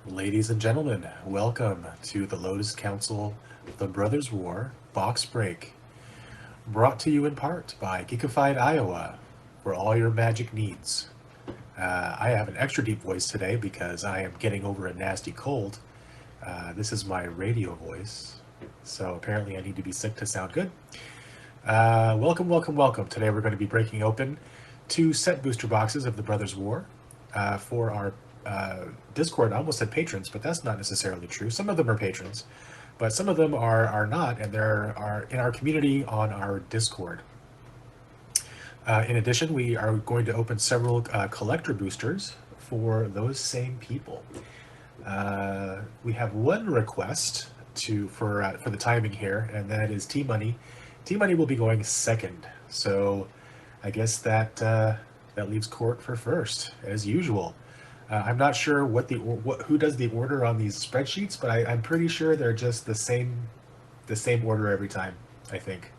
Ladies and gentlemen, welcome to the Lotus Council The Brothers War Box Break, brought to you in part by Geekified Iowa for all your magic needs. I have an extra deep voice today because I am getting over a nasty cold. This is my radio voice, so apparently I need to be sick to sound good. Welcome. Today we're going to be breaking open two set booster boxes of the Brothers War for our Discord. I almost said patrons, but that's not necessarily true. Some of them are patrons, but some of them are not, and there are in our community on our Discord. In addition, we are going to open several collector boosters for those same people. We have one request for the timing here, and that is T Money. T Money will be going second, so I guess that leaves Court for first, as usual. I'm not sure who does the order on these spreadsheets, but I'm pretty sure they're just the same order every time. I think,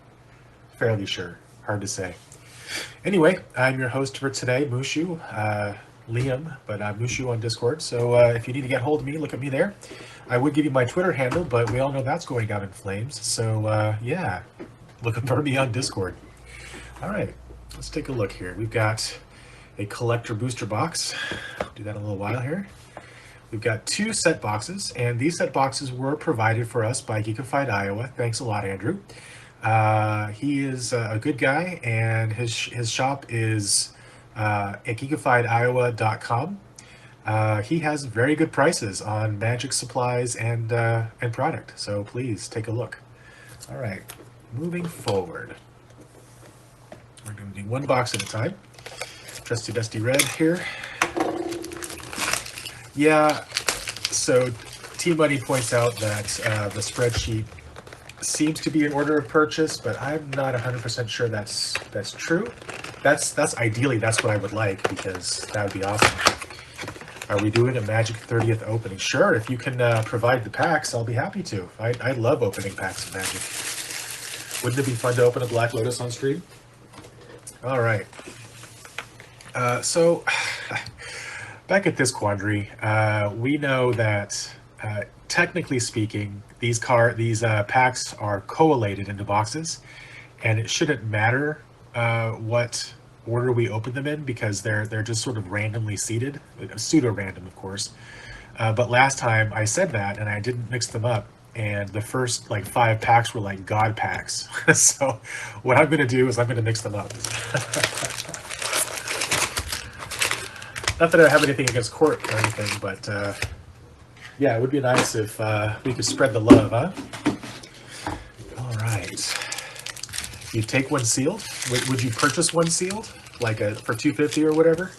fairly sure. Hard to say. Anyway, I'm your host for today, Mushu, Liam, but I'm Mushu on Discord. So if you need to get hold of me, look at me there. I would give you my Twitter handle, but we all know that's going down in flames. So yeah, look for me on Discord. All right, let's take a look here. We've got a collector booster box. I'll do that in a little while here. We've got two set boxes, and these set boxes were provided for us by Geekified Iowa. Thanks a lot, Andrew. He is a good guy, and his shop is at geekifiediowa.com. He has very good prices on magic supplies and product, so please take a look. All right, moving forward. We're going to do one box at a time. Trusty Dusty Red here. Yeah, so T-Money points out that the spreadsheet seems to be in order of purchase, but I'm not 100% sure that's true. That's ideally that's what I would like, because that would be awesome. Are we doing a Magic 30th opening? Sure, if you can provide the packs, I'll be happy to. I love opening packs of Magic. Wouldn't it be fun to open a Black Lotus on stream? All right. So back at this quandary, we know that technically speaking, these packs are collated into boxes, and it shouldn't matter what order we open them in, because they're just sort of randomly seated, pseudo-random, of course. But last time I said that, and I didn't mix them up, and the first like 5 packs were like God packs. So what I'm going to do is I'm going to mix them up. Not that I have anything against Court or anything, but yeah, it would be nice if we could spread the love, huh? All right. You take one sealed? Would you purchase one sealed, like for $2.50 or whatever?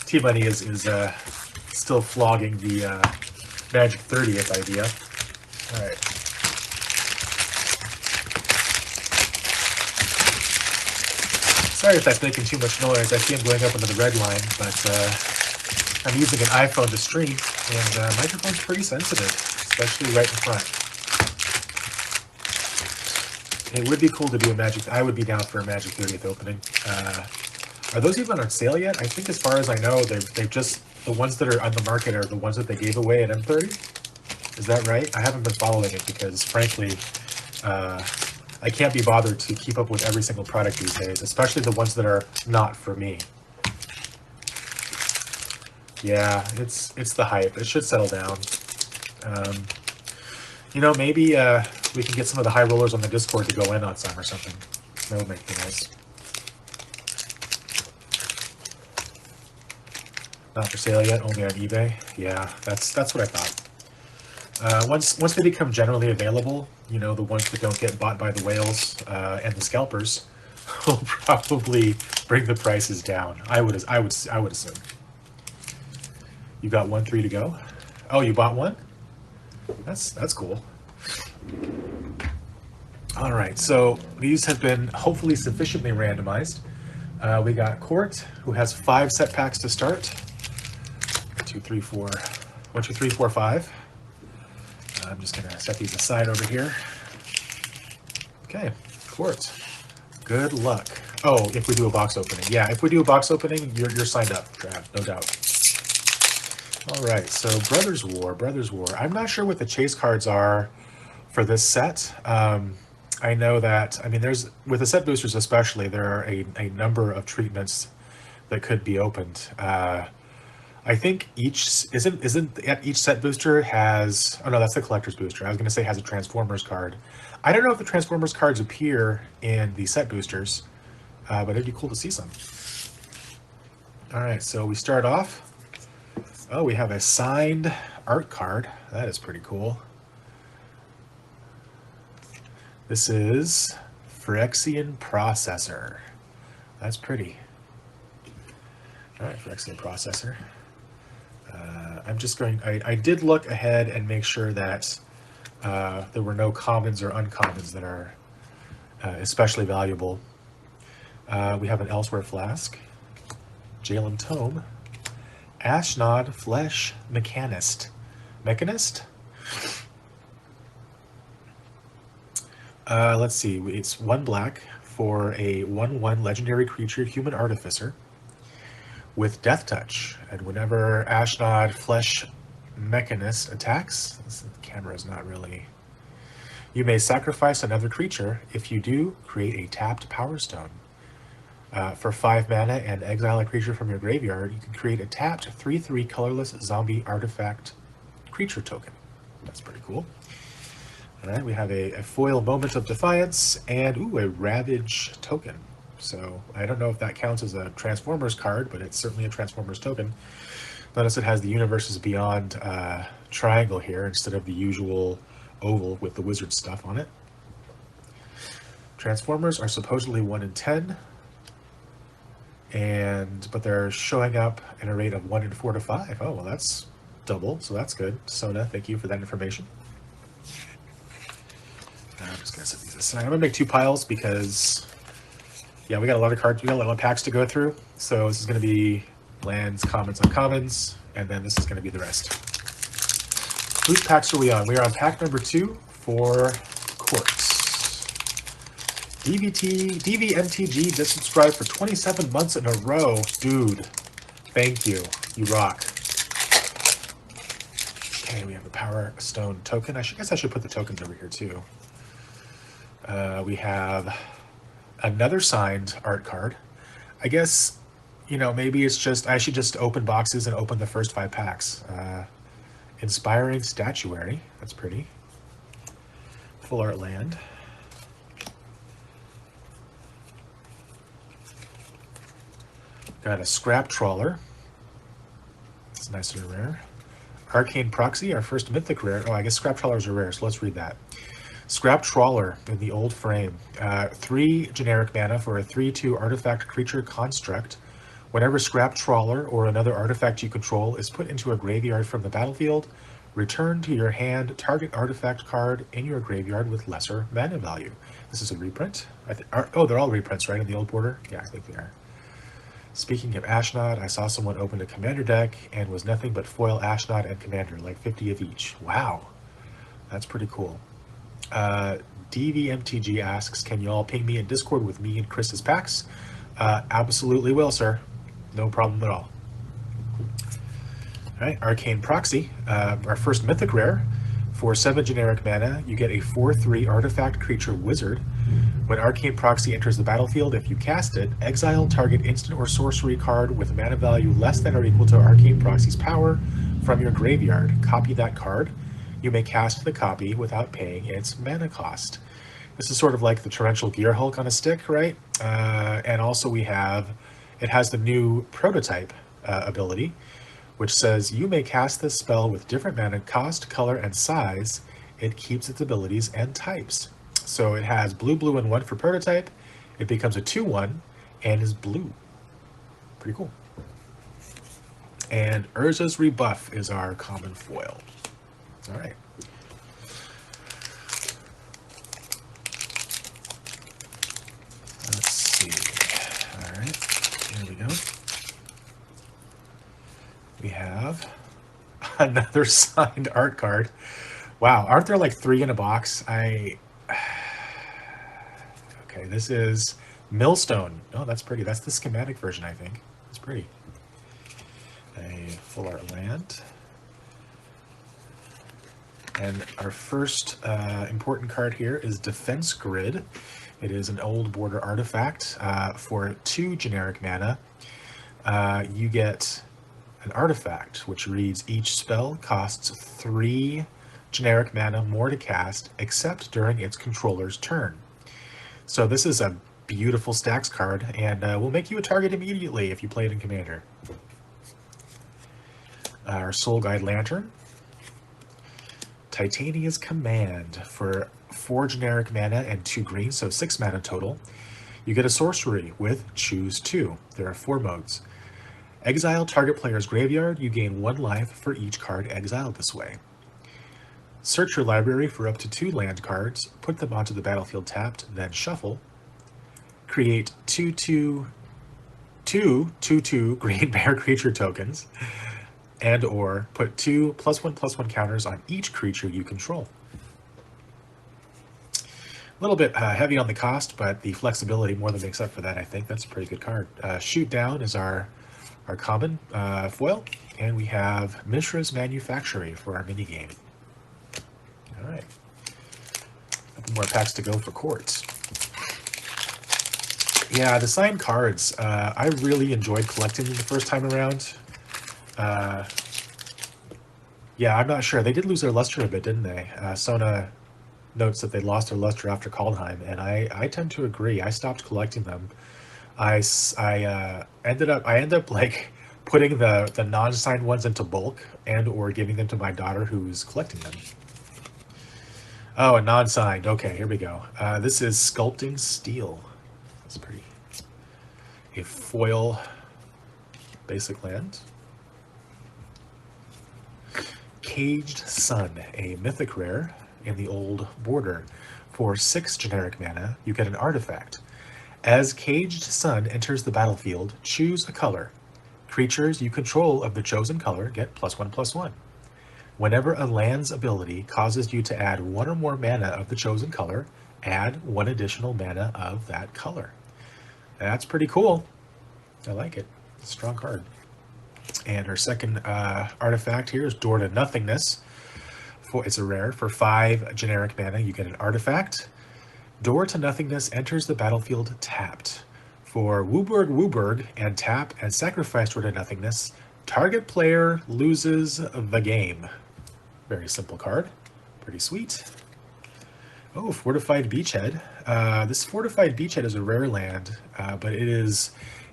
T-Money is still flogging the Magic 30th idea. All right. Sorry if that's making too much noise. I see I'm going up into the red line, but I'm using an iPhone to stream, and microphone's pretty sensitive, especially right in front. It would be cool to do a Magic. I would be down for a Magic 30th opening. Are those even on sale yet? I think, as far as I know, they've just, the ones that are on the market are the ones that they gave away at M30. Is that right? I haven't been following it because, frankly, I can't be bothered to keep up with every single product these days, especially the ones that are not for me. Yeah, it's the hype. It should settle down. You know, maybe we can get some of the high rollers on the Discord to go in on some or something. That would make me nice. Not for sale yet, only on eBay. Yeah, that's what I thought. Once they become generally available, you know, the ones that don't get bought by the whales and the scalpers, will probably bring the prices down. I would assume. You got 3 to go. Oh, you bought one? That's cool. All right, so these have been hopefully sufficiently randomized. We got Court, who has 5 set packs to start. 2, 3, 4. 1, 2, 3, 4, 5. I'm just gonna set these aside over here. Okay, Court. Good luck. Oh, if we do a box opening. Yeah, if we do a box opening, you're signed up, Trav, no doubt. All right, so Brothers War, Brothers War. I'm not sure what the chase cards are for this set. I know that, I mean, there's, with the set boosters especially, there are a number of treatments that could be opened. I think isn't each set booster has, oh no, that's the collector's booster. I was going to say has a Transformers card. I don't know if the Transformers cards appear in the set boosters, but it'd be cool to see some. All right, so we start off. Oh, we have a signed art card. That is pretty cool. This is Phyrexian Processor. That's pretty. All right, Phyrexian Processor. I'm just going, I did look ahead and make sure that there were no commons or uncommons that are especially valuable. We have an Elsewhere Flask, Jalen Tome, Ashnod Flesh Mechanist. Mechanist? Let's see, it's 1 black for a 1/1 legendary creature, Human Artificer, with Death Touch. And whenever Ashnod Flesh Mechanist attacks, the camera is not really... You may sacrifice another creature. If you do, create a tapped Power Stone. For 5 mana and exile a creature from your graveyard, you can create a tapped 3/3 colorless zombie artifact creature token. That's pretty cool. All right, we have a foil Moment of Defiance and, ooh, a Ravage token. So I don't know if that counts as a Transformers card, but it's certainly a Transformers token. Notice it has the Universes Beyond triangle here instead of the usual oval with the wizard stuff on it. Transformers are supposedly 1 in 10, but they're showing up at a rate of 1 in 4 to 5. Oh, well, that's double, so that's good. Sona, thank you for that information. I'm just gonna set these aside. I'm gonna make 2 piles because, yeah, we got a lot of cards, we got a lot of packs to go through. So this is gonna be lands, commons, uncommons, and then this is gonna be the rest. Whose packs are we on? We are on pack number 2 for Quartz. DVMTG just subscribed for 27 months in a row. Dude, thank you. You rock. Okay, we have a Power Stone token. I guess I should put the tokens over here too. We have another signed art card. I guess, you know, maybe it's just, I should just open boxes and open the first 5 packs. Inspiring Statuary. That's pretty. Full art land. Got a Scrap Trawler. It's nice and rare. Arcane Proxy, our first mythic rare. Oh, I guess Scrap Trawlers are rare, so let's read that. Scrap Trawler in the old frame. 3 generic mana for a 3/2 artifact creature construct. Whenever Scrap Trawler or another artifact you control is put into a graveyard from the battlefield, return to your hand target artifact card in your graveyard with lesser mana value. This is a reprint. Oh, they're all reprints, right, in the old border? Yeah, I think they are. Speaking of Ashnod, I saw someone open a commander deck and was nothing but foil Ashnod and commander, like 50 of each. Wow, that's pretty cool. DVMTG asks, can you all ping me in Discord with me and Chris's packs? Absolutely will, sir. No problem at all. All right, Arcane Proxy, our first mythic rare. For 7 generic mana, you get a 4/3 artifact creature wizard. When Arcane Proxy enters the battlefield, if you cast it, exile target instant or sorcery card with mana value less than or equal to Arcane Proxy's power from your graveyard. Copy that card. You may cast the copy without paying its mana cost. This is sort of like the Torrential Gear Hulk on a stick, right? And also it has the new prototype ability, which says you may cast this spell with different mana cost, color, and size. It keeps its abilities and types. So it has blue, blue, and 1 for prototype. It becomes a 2/1 and is blue. Pretty cool. And Urza's Rebuff is our common foil. All right. Let's see. All right. Here we go. We have another signed art card. Wow, aren't there like 3 in a box? Okay, this is Millstone. Oh, that's pretty. That's the schematic version, I think. It's pretty. a full art land. And our first important card here is Defense Grid. It is an old border artifact. For 2 generic mana, you get an artifact which reads, each spell costs 3 generic mana more to cast, except during its controller's turn. So this is a beautiful stacks card, and will make you a target immediately if you play it in Commander. Our Soul Guide Lantern. Titania's Command. For 4 generic mana and 2 green, so 6 mana total. You get a sorcery with Choose 2. There are 4 modes. Exile target player's graveyard. You gain 1 life for each card exiled this way. Search your library for up to 2 land cards, put them onto the battlefield tapped, then shuffle. Create 2/2 green bear creature tokens, and or put 2 +1/+1 counters on each creature you control. A little bit heavy on the cost, but the flexibility more than makes up for that, I think. That's a pretty good card. Shoot Down is our common foil, and we have Mishra's Manufactory for our minigame. All right. A couple more packs to go for Courts. Yeah, the signed cards, I really enjoyed collecting them the first time around. Yeah, I'm not sure. They did lose their luster a bit, didn't they? Sona notes that they lost their luster after Kaldheim, and I tend to agree. I stopped collecting them. I ended up like putting the non-signed ones into bulk and or giving them to my daughter who's collecting them. Oh, a non-signed. Okay, here we go. This is Sculpting Steel. That's pretty. A foil basic land. Caged Sun, a mythic rare in the old border. For 6 generic mana, you get an artifact. As Caged Sun enters the battlefield, choose a color. Creatures you control of the chosen color get +1/+1. Whenever a land's ability causes you to add 1 or more mana of the chosen color, add 1 additional mana of that color. That's pretty cool. I like it. It's a strong card. And our second artifact here is Door to Nothingness. It's a rare. For 5 generic mana, you get an artifact. Door to Nothingness enters the battlefield tapped. For Wooburg, and tap and sacrifice Door to Nothingness, target player loses the game. Very simple card. Pretty sweet. Oh, Fortified Beachhead. This Fortified Beachhead is a rare land, but it is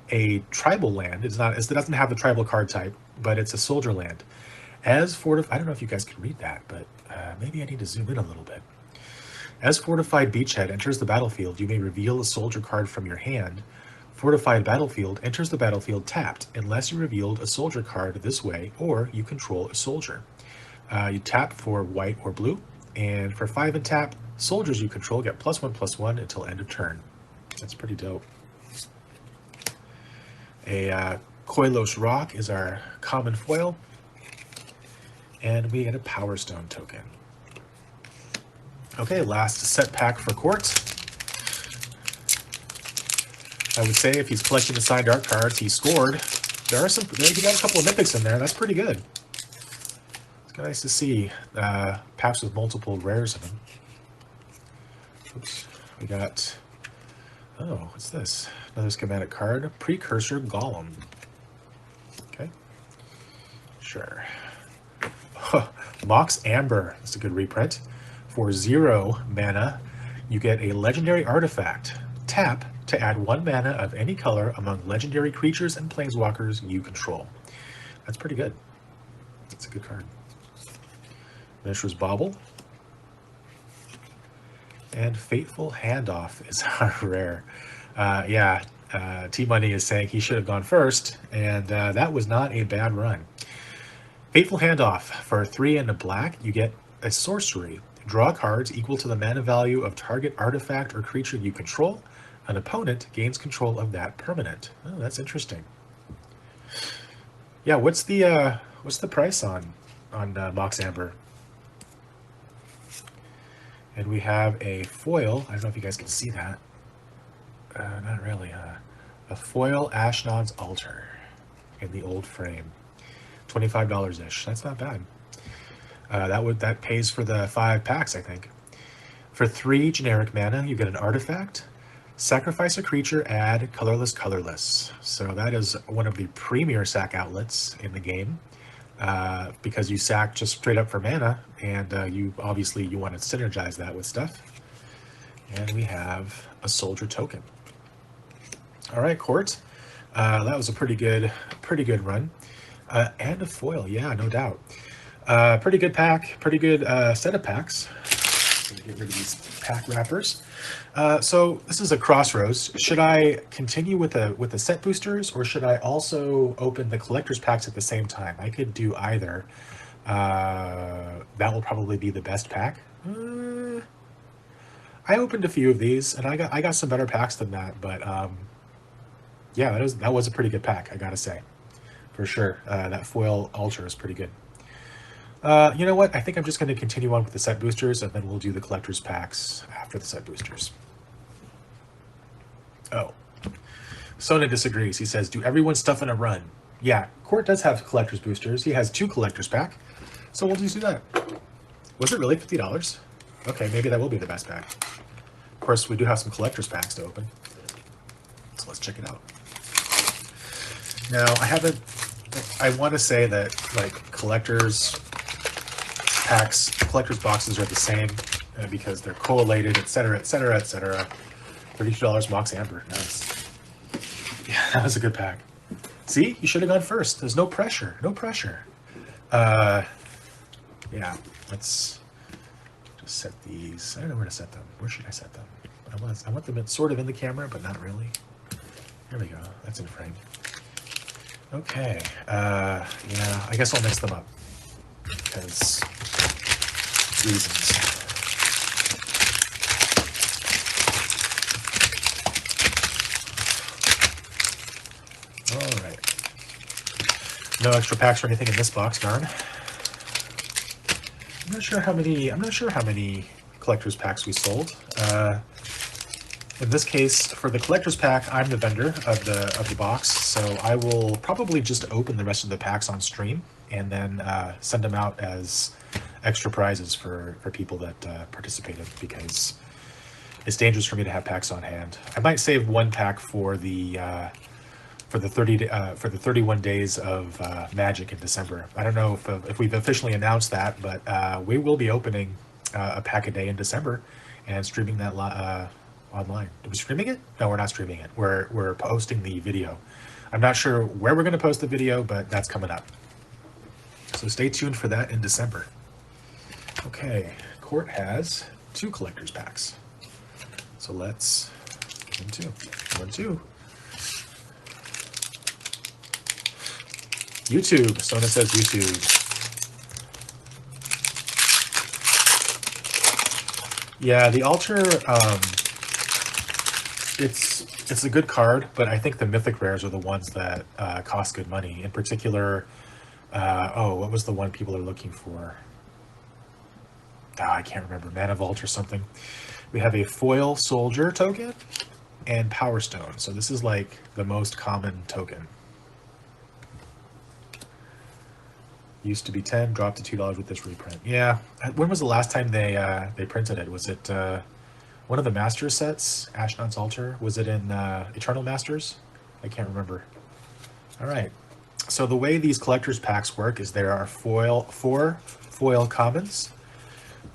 a tribal land. It doesn't have the tribal card type, but it's a soldier land. As I don't know if you guys can read that, but maybe I need to zoom in a little bit. As Fortified Beachhead enters the battlefield, you may reveal a soldier card from your hand. Fortified Battlefield enters the battlefield tapped, unless you revealed a soldier card this way, or you control a soldier. You tap for white or blue, and for 5 and tap, soldiers you control get +1/+1 until end of turn. That's pretty dope. A Koilos Rock is our common foil, and we get a Power Stone token. Okay, last set pack for Court. I would say if he's collecting the signed art cards, he scored. He got a couple of mythics in there. That's pretty good. It's nice to see packs with multiple rares in them. Oops, we got. Oh, what's this? Another schematic card. Precursor Golem. Okay. Sure. Mox Amber. That's a good reprint. For 0 mana, you get a legendary artifact. Tap to add 1 mana of any color among legendary creatures and planeswalkers you control. That's pretty good. That's a good card. Mishra's Bauble. And Fateful Handoff is our rare. T-Money is saying he should have gone first, and that was not a bad run. Fateful Handoff. For 3 and a black, you get a sorcery. Draw cards equal to the mana value of target artifact or creature you control. An opponent gains control of that permanent. Oh, that's interesting. Yeah, what's the price on Mox Amber? And we have a foil. I don't know if you guys can see that. Not really. A foil Ashnod's Altar in the old frame. $25-ish. That's not bad. That pays for the 5 packs, I think. For 3 generic mana, you get an artifact. Sacrifice a creature, add colorless, colorless. So that is one of the premier sack outlets in the game, because you sack just straight up for mana, and you obviously you want to synergize that with stuff. And we have a soldier token. All right, Court. That was a pretty good run. And a foil, yeah, no doubt. Pretty good pack, pretty good set of packs. Get rid of these pack wrappers. So this is a crossroads. Should I continue with the set boosters, or should I also open the collector's packs at the same time? I could do either. That will probably be the best pack. I opened a few of these, and I got some better packs than that. But yeah, that was a pretty good pack, I gotta say, for sure. That foil altar is pretty good. You know what? I think I'm just going to continue on with the set boosters, and then we'll do the collector's packs after the set boosters. Oh. Sona disagrees. He says, do everyone stuff in a run? Yeah, Court does have collector's boosters. He has 2 collector's pack, so we'll just do that. Was it really $50? Okay, maybe that will be the best pack. Of course, we do have some collector's packs to open, so let's check it out. Now, I want to say that, like, collector's boxes are the same because they're collated, etc., etc., etc. $32 Mox Amber. Nice. Yeah, that was a good pack. See, you should have gone first. There's no pressure. No pressure. Yeah, let's just set these. I don't know where to set them. Where should I set them? I want them sort of in the camera, but not really. There we go. That's in frame. Okay. Yeah, I guess I'll mix them up because reasons. All right. No extra packs or anything in this box, darn. I'm not sure how many collector's packs we sold. In this case, for the collector's pack, I'm the vendor of the box, so I will probably just open the rest of the packs on stream and then send them out as extra prizes for people that participated, because it's dangerous for me to have packs on hand. I might save 1 pack for the 31 days of Magic in December. I don't know if we've officially announced that, but we will be opening a pack a day in December and streaming that online. Are we streaming it? No, we're not streaming it. We're posting the video. I'm not sure where we're going to post the video, but that's coming up. So stay tuned for that in December. Okay, Court has 2 collector's packs. So let's give him 2. YouTube. Sona says YouTube. Yeah, the altar, it's a good card, but I think the mythic rares are the ones that cost good money. In particular, what was the one people are looking for? I can't remember. Mana Vault or something. We have a foil soldier token and Power Stone. So this is like the most common token. Used to be 10, dropped to $2 with this reprint. Yeah. When was the last time they printed it? Was it one of the Masters sets? Ashnod's Altar? Was it in Eternal Masters? I can't remember. All right. So the way these collector's packs work is there are 4 foil commons,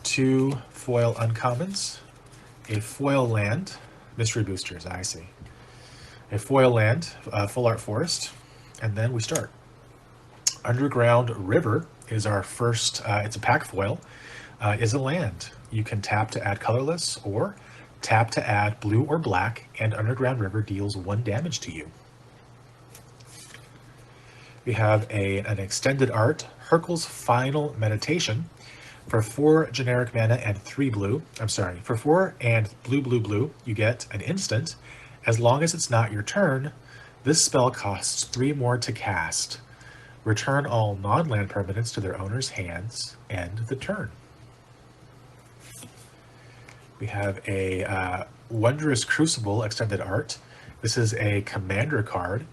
2 foil uncommons, a foil land, mystery boosters, I see, a foil land, full art forest, and then we start. Underground River is our first, it's a pack foil, is a land. You can tap to add colorless or tap to add blue or black, and Underground River deals 1 damage to you. We have an extended art, Hercule's Final Meditation. For 4 generic mana and 3 blue, for 4 and blue, you get an instant. As long as it's not your turn, this spell costs 3 more to cast. Return all non-land permanents to their owner's hands. End the turn. We have a Wondrous Crucible extended art. This is a commander card.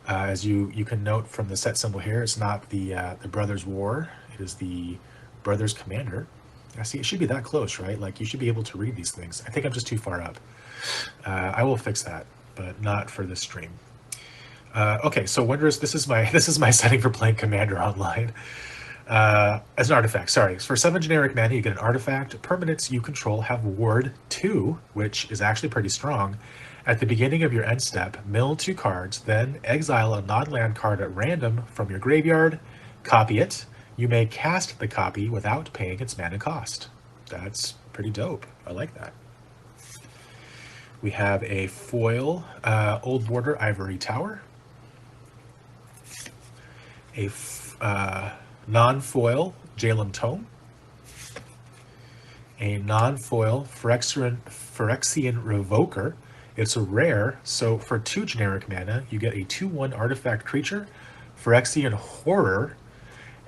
As you can note from the set symbol here, it's not the Brothers War. It is the Brothers Commander. I see, it should be that close, right? Like, you should be able to read these things. I think I'm just too far up. I will fix that, but not for this stream. Okay, so Wondrous, this is my setting for playing Commander online. As an artifact, sorry. For 7 generic mana, you get an artifact. Permanents you control have Ward 2, which is actually pretty strong. At the beginning of your end step, mill 2 cards, then exile a non-land card at random from your graveyard, copy it. You may cast the copy without paying its mana cost. That's pretty dope. I like that. We have a foil Old Border Ivory Tower. A non-foil Jalem Tome. A non-foil Phyrexian Revoker. It's a rare, so for 2 generic mana, you get a 2/1 artifact creature, Phyrexian Horror.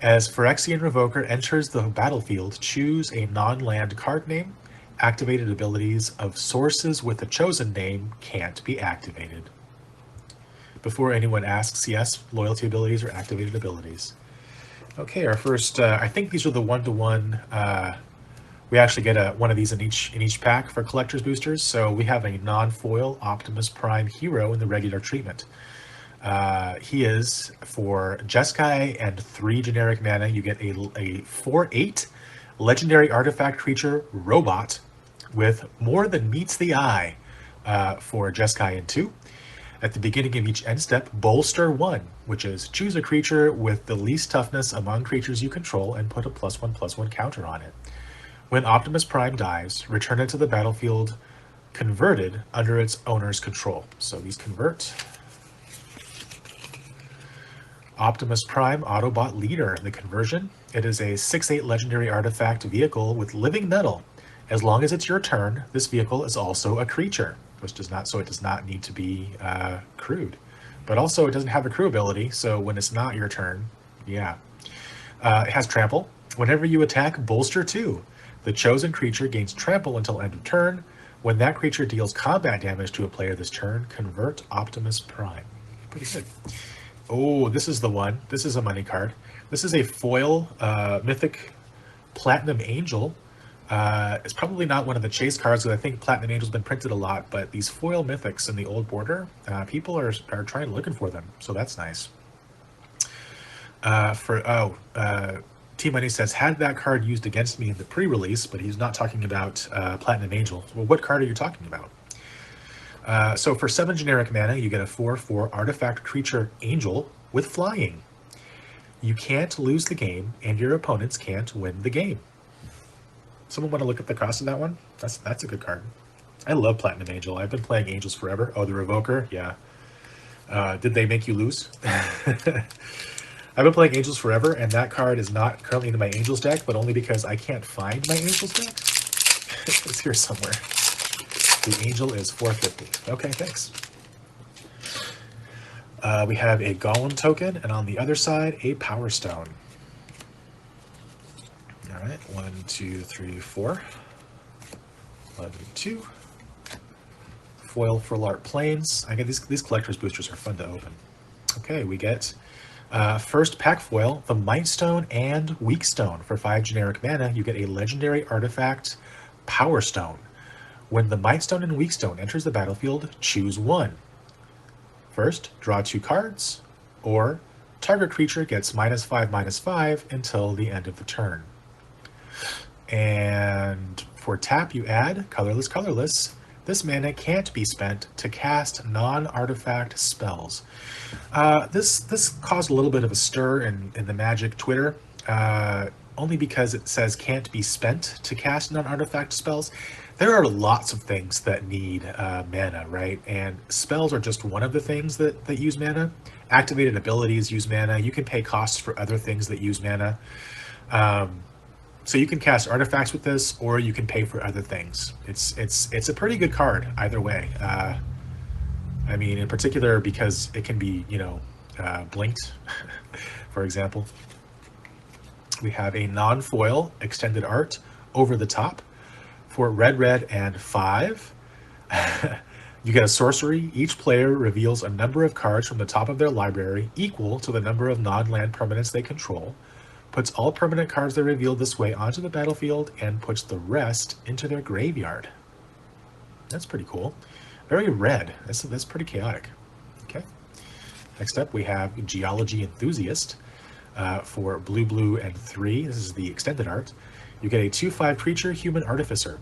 As Phyrexian Revoker enters the battlefield, choose a non-land card name. Activated abilities of sources with the chosen name can't be activated. Before anyone asks, yes, loyalty abilities are activated abilities. Okay, our first, I think these are the 1/1. We actually get one of these in each pack for collector's boosters. So we have a non-foil Optimus Prime hero in the regular treatment. He is for Jeskai and 3 generic mana. You get a 4/8 legendary artifact creature robot with more than meets the eye for Jeskai and 2. At the beginning of each end step, bolster 1, which is choose a creature with the least toughness among creatures you control and put a +1/+1 counter on it. When Optimus Prime dies, return it to the battlefield converted under its owner's control. So these convert. Optimus Prime Autobot Leader, the conversion. It is a 6/8 legendary artifact vehicle with living metal. As long as it's your turn, this vehicle is also a creature, which does not need to be crewed. But also it doesn't have a crew ability, so when it's not your turn, yeah. It has trample. Whenever you attack, bolster 2. The chosen creature gains trample until end of turn. When that creature deals combat damage to a player this turn, convert Optimus Prime. Pretty good. Oh, this is the one. This is a money card. This is a foil Mythic Platinum Angel. It's probably not one of the chase cards, because I think Platinum Angel's been printed a lot, but these foil Mythics in the Old Border, people are looking for them, so that's nice. T-Money says, had that card used against me in the pre-release, but he's not talking about Platinum Angel. Well, what card are you talking about? So for 7 generic mana, you get a 4/4 artifact creature angel with flying. You can't lose the game, and your opponents can't win the game. Someone want to look at the cost of that one? That's a good card. I love Platinum Angel. I've been playing Angels forever. Oh, the Revoker? Yeah. Did they make you lose? I've been playing Angels forever, and that card is not currently in my Angels deck, but only because I can't find my Angels deck. It's here somewhere. The Angel is 450. Okay, thanks. We have a Golem token, and on the other side, a Power Stone. All right, 1, 2, 3, 4. 1, 2. Foil for Lart Plains. I get these collector's boosters are fun to open. Okay, we get first pack foil, the Might Stone and Weak Stone. For 5 generic mana, you get a legendary artifact, Power Stone. When the Might Stone and Weak Stone enters the battlefield, choose 1. First, draw 2 cards, or target creature gets -5/-5 until the end of the turn. And for tap, you add colorless, colorless. This mana can't be spent to cast non-artifact spells. This caused a little bit of a stir in the Magic Twitter, only because it says can't be spent to cast non-artifact spells. There are lots of things that need mana, right? And spells are just one of the things that use mana. Activated abilities use mana. You can pay costs for other things that use mana. So you can cast artifacts with this, or you can pay for other things. It's a pretty good card either way. I mean, in particular, because it can be, blinked, for example. We have a non-foil extended art, Over the Top. For red, and 5. You get a sorcery. Each player reveals a number of cards from the top of their library equal to the number of non-land permanents they control, puts all permanent cards they reveal this way onto the battlefield, and puts the rest into their graveyard. That's pretty cool. Very red. That's pretty chaotic. Okay. Next up, we have Geology Enthusiast for blue, and 3. This is the extended art. You get a 2/5 creature, Human Artificer.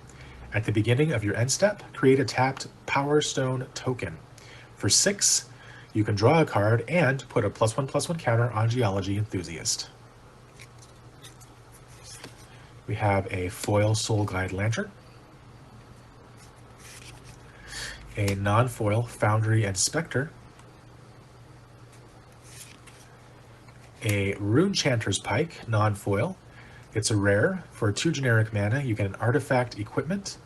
At the beginning of your end step, create a tapped Power Stone token. For 6, you can draw a card and put a +1/+1 counter on Geology Enthusiast. We have a foil Soul Guide Lantern, a non-foil Foundry and Spectre, a Runechanter's Pike, non-foil. It's a rare. For 2 generic mana, you get an artifact equipment.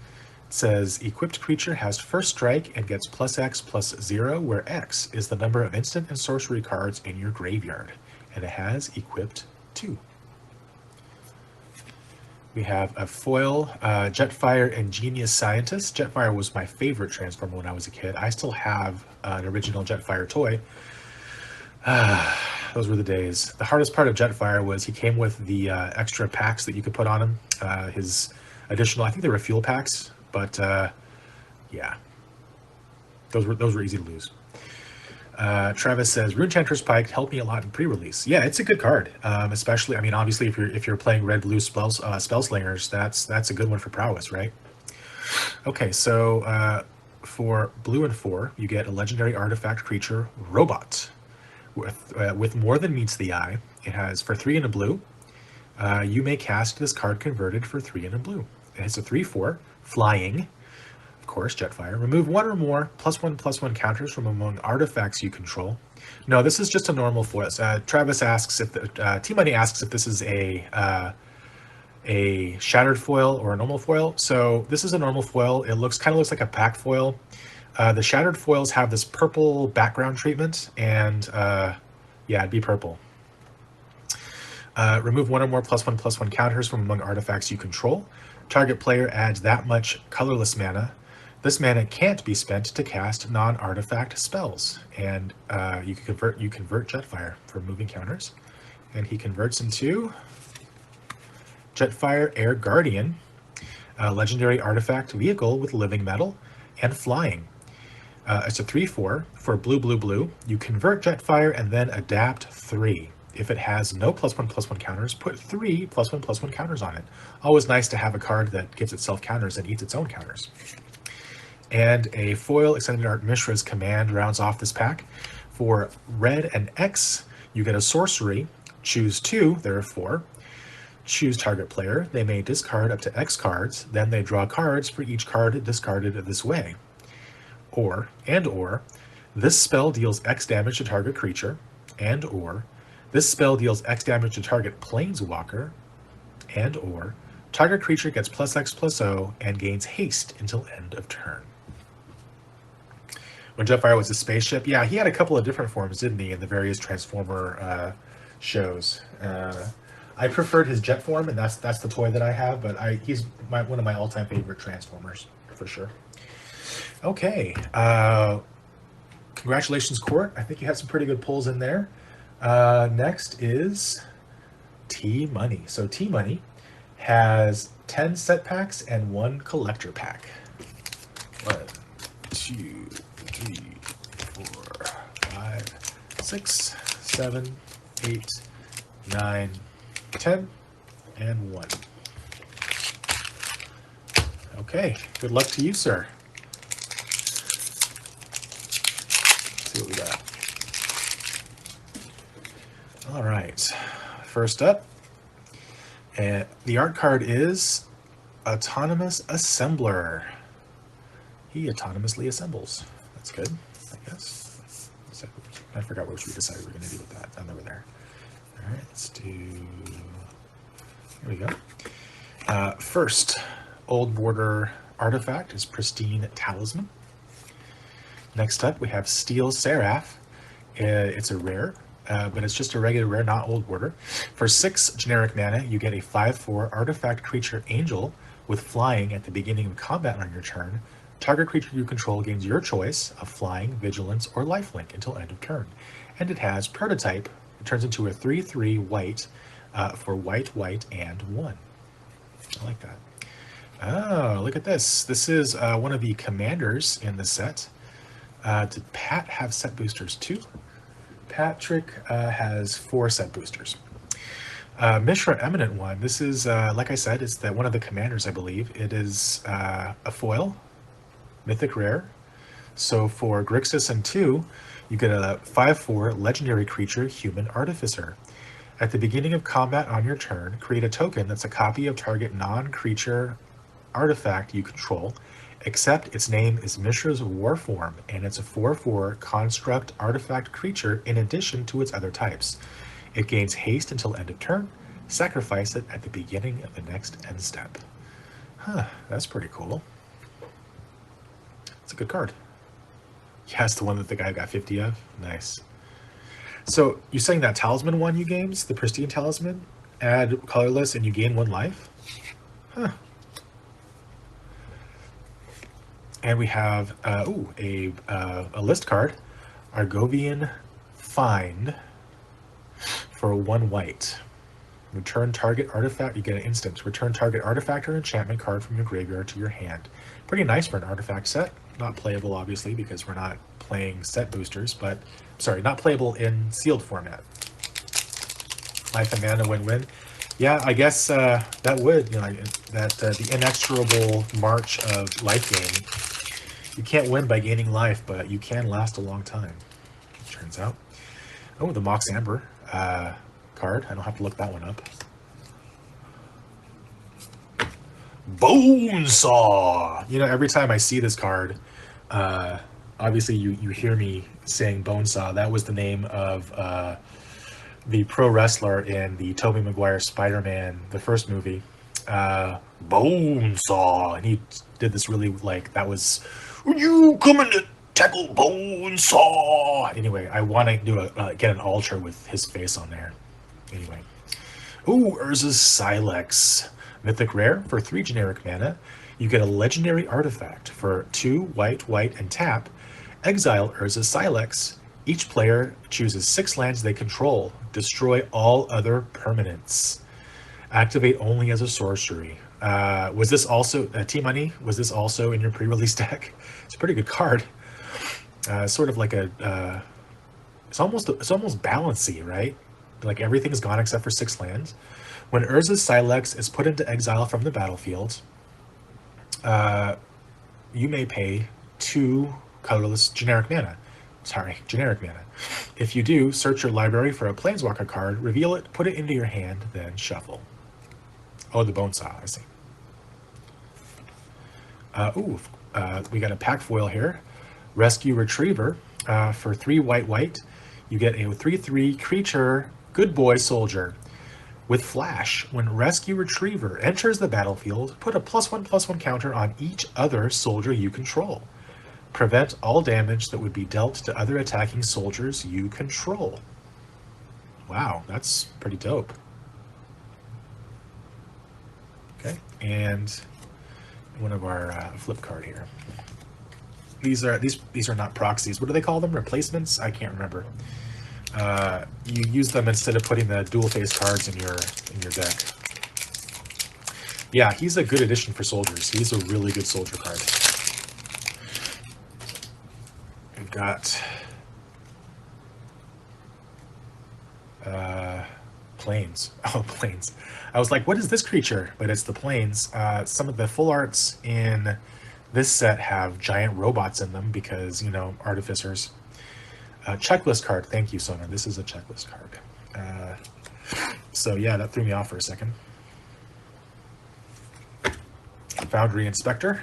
It says, equipped creature has first strike and gets +X/+0, where X is the number of instant and sorcery cards in your graveyard. And it has equipped 2. We have a foil Jetfire Ingenious Scientist. Jetfire was my favorite Transformer when I was a kid. I still have an original Jetfire toy. Those were the days. The hardest part of Jetfire was he came with the extra packs that you could put on him. His additional, I think they were fuel packs, but yeah, those were easy to lose. Travis says, Runechanter's Pike helped me a lot in pre-release. Yeah, it's a good card, especially. I mean, obviously, if you're playing red-blue spellslingers, that's a good one for prowess, right? Okay, so for blue and 4, you get a legendary artifact creature, Robot. With more than meets the eye. It has, for 3 and a blue, you may cast this card converted for 3 and a blue. It's a 3/4, flying, of course, Jetfire. Remove 1 or more +1/+1 counters from among artifacts you control. No, this is just a normal foil. Travis asks if T-Money asks if this is a shattered foil or a normal foil. So this is a normal foil. It kind of looks like a pack foil. The shattered foils have this purple background treatment, and yeah, it'd be purple. Remove 1 or more +1/+1 counters from among artifacts you control. Target player adds that much colorless mana. This mana can't be spent to cast non-artifact spells, and you convert Jetfire for moving counters, and he converts into Jetfire Air Guardian, a legendary artifact vehicle with living metal and flying. It's a 3/4 for blue. You convert Jetfire and then adapt 3. If it has no +1/+1 counters, put 3 +1/+1 counters on it. Always nice to have a card that gives itself counters and eats its own counters. And a foil Extended Art Mishra's Command rounds off this pack. For red and X, you get a sorcery. Choose 2, there are 4. Choose target player. They may discard up to X cards. Then they draw cards for each card discarded this way. Or this spell deals X damage to target creature, or this spell deals X damage to target planeswalker, or target creature gets +X/+0 and gains haste until end of turn. When Jetfire was a spaceship, yeah, he had a couple of different forms, didn't he, in the various Transformer shows. I preferred his jet form, and that's the toy that I have, but he's one of my all-time favorite Transformers, for sure. Okay, congratulations, Court. I think you had some pretty good pulls in there. Next is T-Money. So T-Money has 10 set packs and 1 collector pack. 1, 2, 3, 4, 5, 6, 7, 8, 9, 10, and 1. Okay, good luck to you, sir. Let's see what we got. All right, first up, the art card is Autonomous Assembler. He autonomously assembles. That's good, I guess. I forgot what we decided we were going to do with that. Over there. All right, let's do. Here we go. First, Old Border artifact is Pristine Talisman. Next up, we have Steel Seraph. It's a rare, but it's just a regular rare, not Old Border. For 6 generic mana, you get a 5/4 artifact creature angel with flying at the beginning of combat on your turn. Target creature you control gains your choice of flying, vigilance, or lifelink until end of turn. And it has prototype. It turns into a 3/3 white for white, white, and 1. I like that. Oh, look at this. This is one of the commanders in the set. Did Pat have set boosters too? Patrick has 4 set boosters. Mishra Eminent One. This is, like I said, it's one of the commanders, I believe. It is a foil, mythic rare. So for Grixis and 2, you get a 5/4 legendary creature, Human Artificer. At the beginning of combat on your turn, create a token that's a copy of target non-creature artifact you control, except its name is Mishra's War Form, and it's a 4/4 construct artifact creature in addition to its other types. It gains haste until end of turn. Sacrifice it at the beginning of the next end step. Huh, that's pretty cool. It's a good card. Yeah, it's the one that the guy got 50 of. Nice. So you're saying that Talisman one you games, the Pristine Talisman, add colorless and you gain 1 life? Huh. And we have a list card, Argovian Find, for 1 white. Return target artifact. You get an instant. Return target artifact or enchantment card from your graveyard to your hand. Pretty nice for an artifact set. Not playable, obviously, because we're not playing set boosters, but sorry, not playable in sealed format. Life and mana win-win. Yeah, I guess that would, you know, the inexorable march of life gain. You can't win by gaining life, but you can last a long time, it turns out. Oh, the Mox Amber card. I don't have to look that one up. Bonesaw! You know, every time I see this card, obviously you hear me saying Bonesaw. That was the name of the pro wrestler in the Tobey Maguire Spider-Man, the first movie. Bonesaw! And he did this really, like, that was, you coming to tackle Bonesaw! Anyway, I want to do get an altar with his face on there. Anyway. Ooh, Urza's Silex. Mythic rare for 3 generic mana. You get a legendary artifact for 2 white, white, and tap. Exile Urza's Silex. Each player chooses 6 lands they control. Destroy all other permanents. Activate only as a sorcery. Was this also T-Money? Was this also in your pre-release deck? It's a pretty good card. Sort of like a it's almost balancy, right? Like everything's gone except for 6 lands. When Urza's Silex is put into exile from the battlefield, you may pay 2 colorless generic mana. If you do, search your library for a Planeswalker card, reveal it, put it into your hand, then shuffle. Oh, the Bonesaw, I see. We got a pack foil here. Rescue Retriever for 3 white, white. You get a 3/3 creature, Good Boy Soldier. With Flash, when Rescue Retriever enters the battlefield, put a +1/+1 counter on each other soldier you control. Prevent all damage that would be dealt to other attacking soldiers you control. Wow, that's pretty dope. Okay, and one of our flip card here. These are not proxies. What do they call them? Replacements? I can't remember. You use them instead of putting the dual face cards in your deck. Yeah, he's a good addition for soldiers. He's a really good soldier card. We've got Plains. Oh, Plains. I was like, what is this creature? But it's the Plains. Some of the full arts in this set have giant robots in them because, you know, artificers. Checklist card. Thank you, Sona. This is a checklist card. So yeah, that threw me off for a second. Foundry Inspector.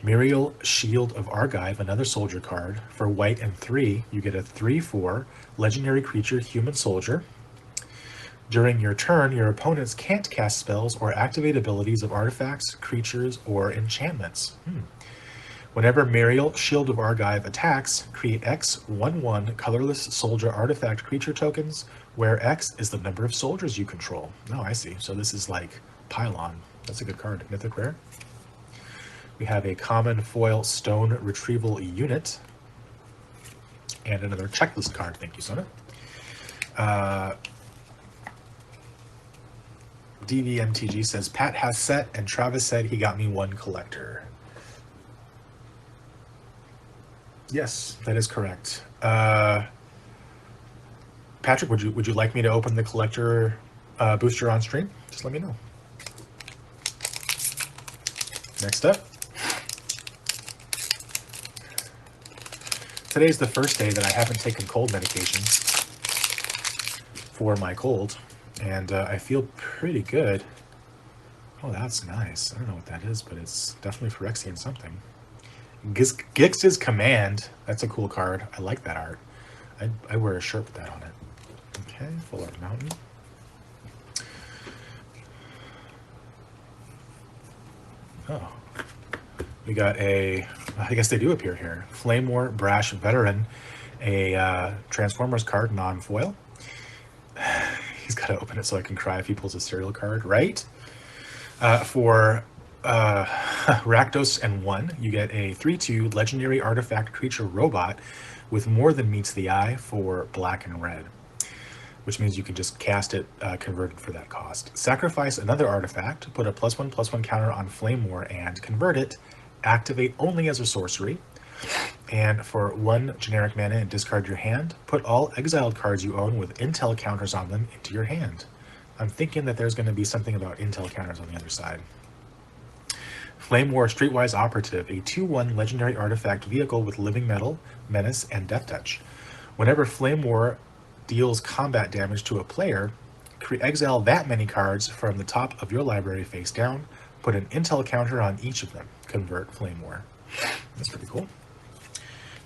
Muriel Shield of Argive, another soldier card. For white and 3, you get a 3/4 legendary creature, human soldier. During your turn, your opponents can't cast spells or activate abilities of artifacts, creatures, or enchantments. Whenever Muriel Shield of Argive attacks, create X 1/1 colorless soldier artifact creature tokens, where X is the number of soldiers you control. Oh, I see. So this is like Pylon. That's a good card. Mythic rare. We have a common foil stone retrieval unit. And another checklist card. Thank you, Sona. DVMTG says, Pat has set, and Travis said he got me one collector. Yes, that is correct. Patrick, would you like me to open the collector booster on stream? Just let me know. Next up. Today's the first day that I haven't taken cold medications for my cold, and I feel pretty good. Oh, that's nice. I don't know what that is, but it's definitely Phyrexian something. Gix's Command. That's a cool card. I like that art. I wear a shirt with that on it. Okay, Full Art Mountain. Oh. We got a, I guess they do appear here, Flame War Brash Veteran, a Transformers card, non-foil. He's got to open it so I can cry if he pulls a serial card, right? For Rakdos and 1, you get a 3/2 Legendary Artifact Creature Robot with more than meets the eye for black and red, which means you can just cast it converted for that cost. Sacrifice another artifact, put a +1/+1 counter on Flame War, and convert it. Activate only as a sorcery. And for 1 generic mana and discard your hand, put all exiled cards you own with intel counters on them into your hand. I'm thinking that there's going to be something about intel counters on the other side. Flame War Streetwise Operative, a 2/1 legendary artifact vehicle with living metal, menace, and death touch. Whenever Flame War deals combat damage to a player, exile that many cards from the top of your library face down, put an intel counter on each of them. Convert Flame War. That's pretty cool.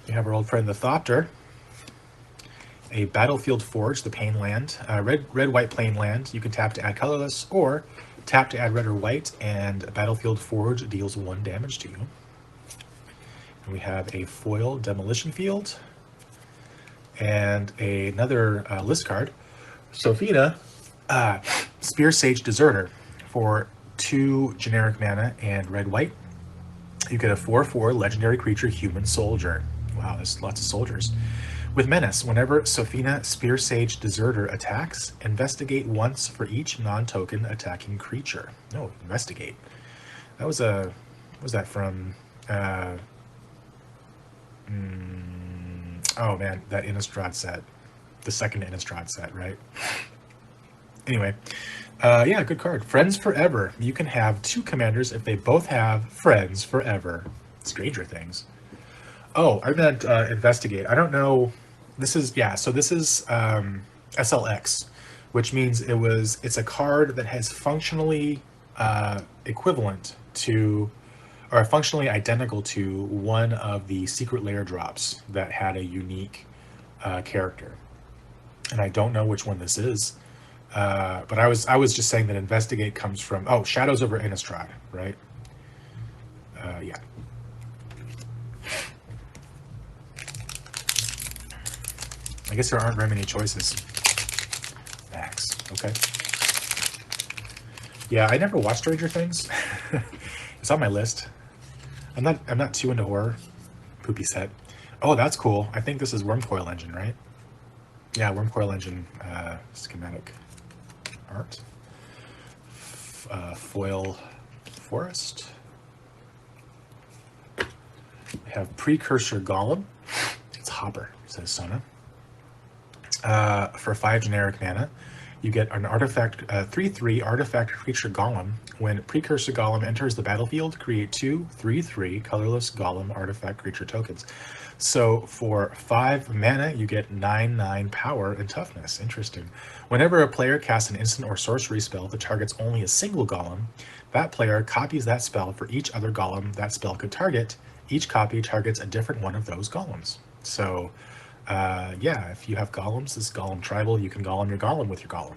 We have our old friend the Thopter. A Battlefield Forge, the Pain land. Red-white Plain land. You can tap to add colorless, or tap to add red or white, and Battlefield Forge deals 1 damage to you. And we have a foil Demolition Field. And another list card. Sophina, Spear Sage Deserter, for 2 generic mana and red-white. You get a 4/4 legendary creature human soldier. Wow, there's lots of soldiers. With menace, whenever Sophina Spear Sage Deserter attacks, investigate once for each non-token attacking creature. No, investigate. That was a, what was that from? Oh man, that Innistrad set. The second Innistrad set, right? Anyway, yeah, good card. Friends Forever. You can have 2 commanders if they both have Friends Forever. Stranger Things. Oh, I meant Investigate. I don't know. This is, yeah, so this is SLX, which means it's a card that has functionally equivalent to, or functionally identical to, one of the Secret Lair drops that had a unique character. And I don't know which one this is. But I was just saying that Investigate comes from, oh, Shadows over Innistrad, right? Yeah. I guess there aren't very many choices. Max, okay. Yeah, I never watched Stranger Things. It's on my list. I'm not too into horror. Poopy set. Oh, that's cool. I think this is Wormcoil Engine, right? Yeah, Wormcoil Engine schematic art. Foil Forest. We have Precursor Golem. It's Hopper, says Sona. For 5 generic mana, you get an artifact, 3/3 artifact creature golem. When Precursor Golem enters the battlefield, create 2 3/3 colorless golem artifact creature tokens. So for 5 mana, you get 9/9 power and toughness. Interesting. Whenever a player casts an instant or sorcery spell that targets only a single golem, that player copies that spell for each other golem that spell could target. Each copy targets a different one of those golems. So yeah, if you have golems, this golem tribal, you can golem your golem with your golem.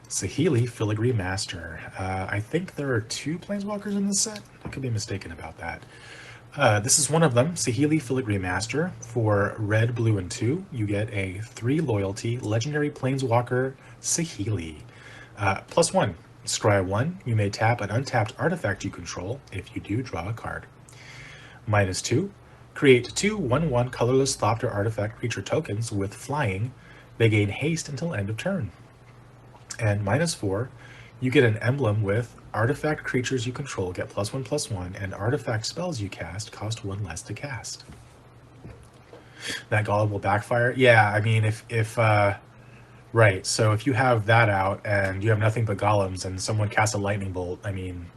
Saheeli Filigree Master. I think there are 2 planeswalkers in this set. I could be mistaken about that. This is one of them, Saheeli Filigree Master. For red, blue, and 2, you get a 3 loyalty legendary planeswalker Saheeli. +1. Scry 1, you may tap an untapped artifact you control. If you do, draw a card. -2, create 2 1/1 colorless Thopter artifact creature tokens with flying. They gain haste until end of turn. And -4, you get an emblem with artifact creatures you control get +1/+1, and artifact spells you cast cost 1 less to cast. That golem will backfire. Yeah, I mean, if right. So if you have that out and you have nothing but golems and someone casts a lightning bolt, I mean,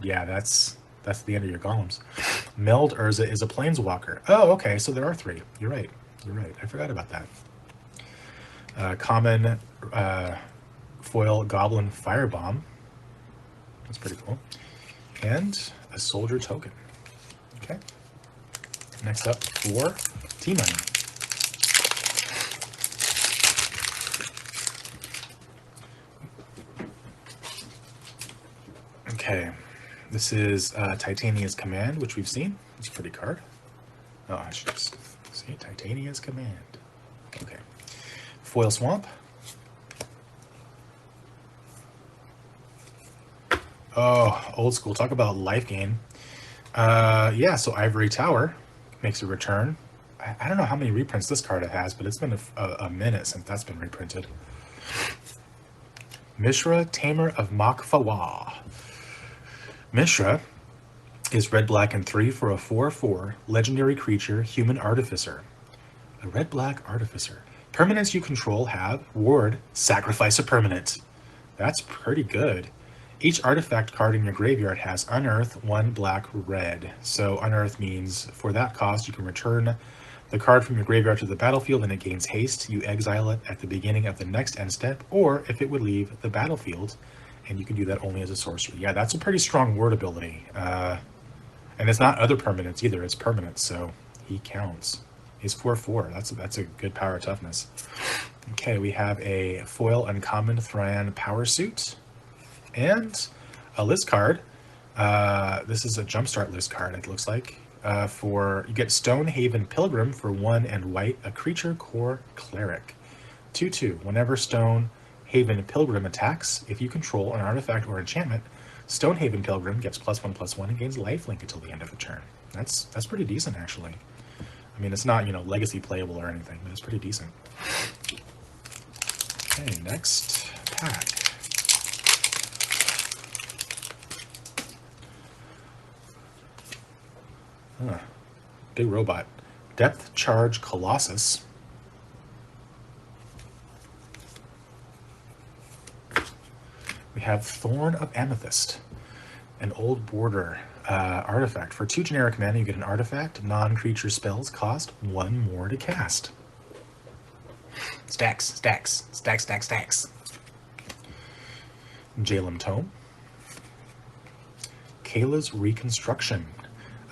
yeah, that's the end of your golems. Meld Urza is a planeswalker. Oh, okay. So there are 3. You're right. You're right. I forgot about that. Common foil goblin firebomb. That's pretty cool. And a soldier token. Okay. Next up for T-Money. Okay, this is Titania's Command, which we've seen. It's a pretty card. Oh, I should just say Titania's Command. Okay. Foil Swamp. Oh, old school. Talk about life gain. Yeah, so Ivory Tower makes a return. I don't know how many reprints this card has, but it's been a minute since that's been reprinted. Mishra, Tamer of Makfawa. Mishra is red, black, and 3 for a 4/4 legendary creature, human artificer. A red-black artificer. Permanents you control have ward, sacrifice a permanent. That's pretty good. Each artifact card in your graveyard has unearth, 1 black, red. So unearth means for that cost you can return the card from your graveyard to the battlefield and it gains haste. You exile it at the beginning of the next end step, or if it would leave the battlefield, and you can do that only as a sorcery. Yeah, that's a pretty strong word ability. And it's not other permanents either, it's permanents, so he counts. He's 4/4. That's a good power toughness. Okay, we have a foil uncommon Thran power suit and a list card. This is a jumpstart list card, it looks like. You get Stonehaven Pilgrim for 1 and white, a creature core cleric. 2/2. Whenever Stonehaven Pilgrim attacks, if you control an artifact or enchantment, Stonehaven Pilgrim gets +1/+1 and gains lifelink until the end of the turn. That's pretty decent, actually. I mean, it's not, legacy playable or anything, but it's pretty decent. Okay, next pack. Big robot. Depth Charge Colossus. We have Thorn of Amethyst, an old border artifact. For 2 generic mana, you get an artifact. Non-creature spells cost 1 more to cast. Stacks, stacks, stacks, stacks, stacks. Jalem Tome. Kayla's Reconstruction.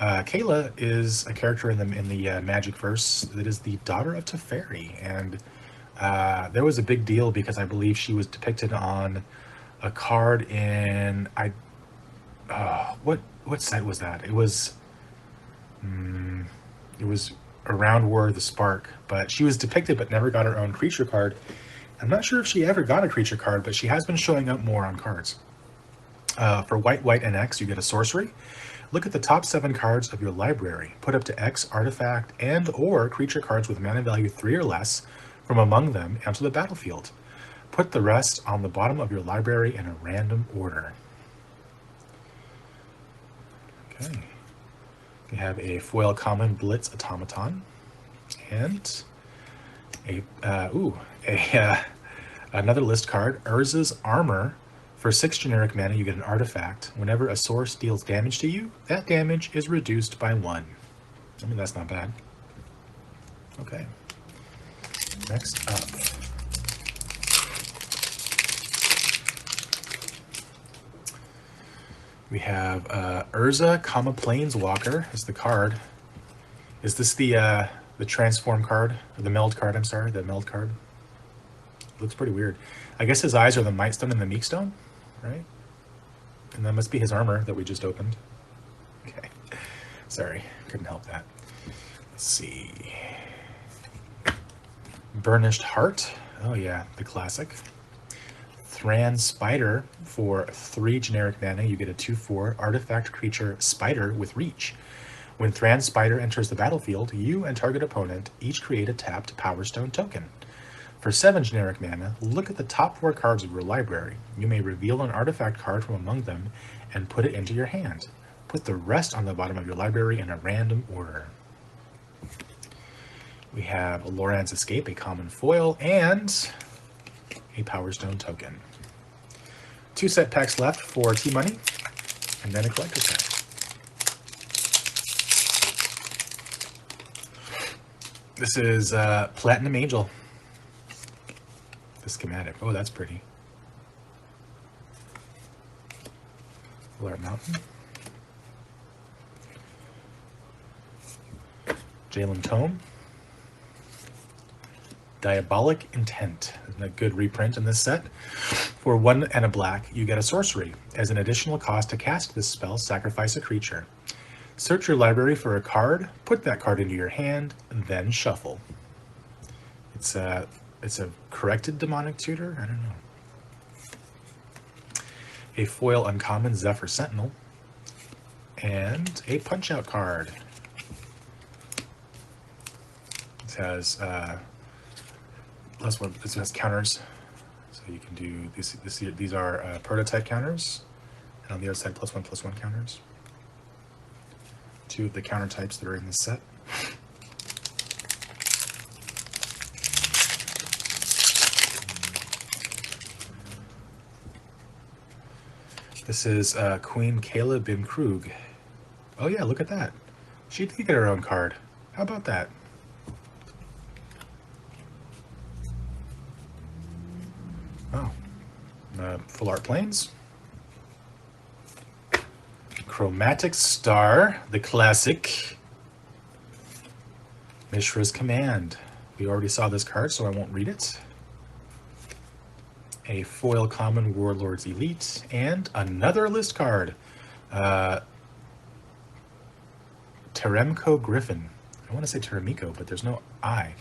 Kayla is a character in the Magic verse that is the daughter of Teferi, and there was a big deal because I believe she was depicted on a card in what set was that? It was around War of the Spark, but she was depicted but never got her own creature card. I'm not sure if she ever got a creature card, but she has been showing up more on cards. For white, and X, you get a sorcery. Look at the top 7 cards of your library. Put up to X artifact and or creature cards with mana value 3 or less from among them onto the battlefield. Put the rest on the bottom of your library in a random order. Okay. We have a foil common Blitz Automaton and another list card, Urza's Armor. For 6 generic mana, you get an artifact. Whenever a source deals damage to you, that damage is reduced by 1. I mean, that's not bad. Okay. Next up. We have Urza, Planeswalker is the card. Is this the transform card? Or the meld card, I'm sorry, the meld card? Looks pretty weird. I guess his eyes are the Might Stone and the Meek Stone, right? And that must be his armor that we just opened. Okay. Sorry, couldn't help that. Let's see. Burnished Heart. Oh yeah, the classic. Thran Spider. For 3 generic mana, you get a 2/4 artifact creature Spider with reach. When Thran Spider enters the battlefield, you and target opponent each create a tapped Power Stone token. For 7 generic mana, look at the top 4 cards of your library. You may reveal an artifact card from among them and put it into your hand. Put the rest on the bottom of your library in a random order. We have Loran's Escape, a common foil, and a Power Stone token. 2 set packs left for T-Money, and then a collector's pack. This is Platinum Angel. The schematic. Oh, that's pretty. Full Art Mountain. Jalen Tome. Diabolic Intent. A good reprint in this set. For 1 and a black, you get a sorcery. As an additional cost to cast this spell, sacrifice a creature. Search your library for a card, put that card into your hand, and then shuffle. It's a corrected demonic tutor? I don't know. A foil uncommon Zephyr Sentinel. And a punch-out card. It has this has counters, so you can do these are prototype counters, and on the other side +1/+1 counters. 2 of the counter types that are in this set. This is Queen Kayla Bin Krug. Oh yeah, look at that. She did get her own card. How about that? Oh, Full Art Planes. Chromatic Star, the classic. Mishra's Command. We already saw this card, so I won't read it. A foil common Warlord's Elite, and another list card. Teremco Griffin. I want to say Teremico, but there's no I.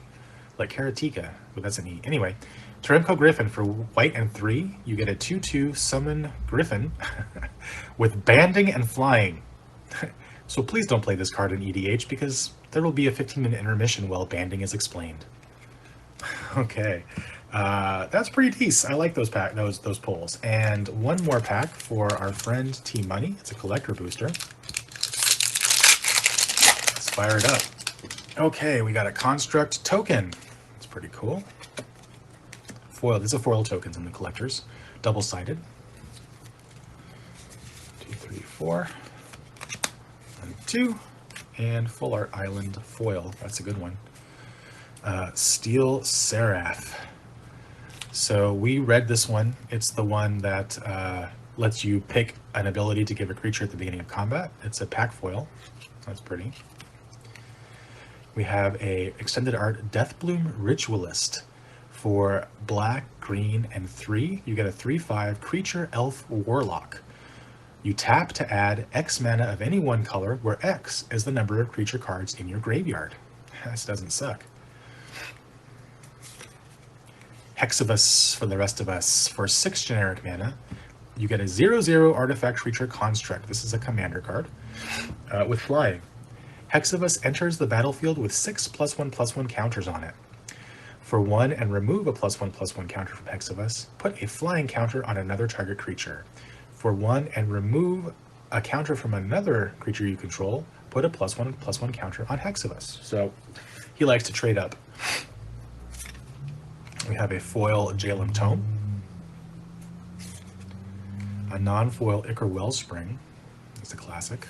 Like Karatika, but that's an E. Anyway, Teremco Griffin for white and 3. You get a 2/2 summon Griffin with banding and flying. So please don't play this card in EDH because there will be a 15-minute intermission while banding is explained. Okay, that's pretty decent. I like those those pulls. And one more pack for our friend T Money. It's a collector booster. Let's fire it up. Okay, we got a construct token. It's pretty cool. Foil. These are foil tokens in the collectors, double-sided. 2, 3, 4, 1, 2, and Full Art Island foil. That's a good one. Steel Seraph. So we read this one. It's the one that lets you pick an ability to give a creature at the beginning of combat. It's a pack foil. That's pretty. We have a extended art Deathbloom Ritualist. For black, green, and 3, you get a 3/5 creature elf warlock. You tap to add X mana of any one color, where X is the number of creature cards in your graveyard. This doesn't suck. Hexavus for the rest of us. For 6 generic mana, you get a 0/0 artifact creature construct. This is a commander card with flying. Hexavus enters the battlefield with 6 +1/+1 counters on it. For 1 and remove a +1/+1 counter from Hexavus, put a flying counter on another target creature. For 1 and remove a counter from another creature you control, put a +1/+1 counter on Hexavus. So he likes to trade up. We have a foil Jalen Tome, a non-foil Ichor Wellspring, it's a classic,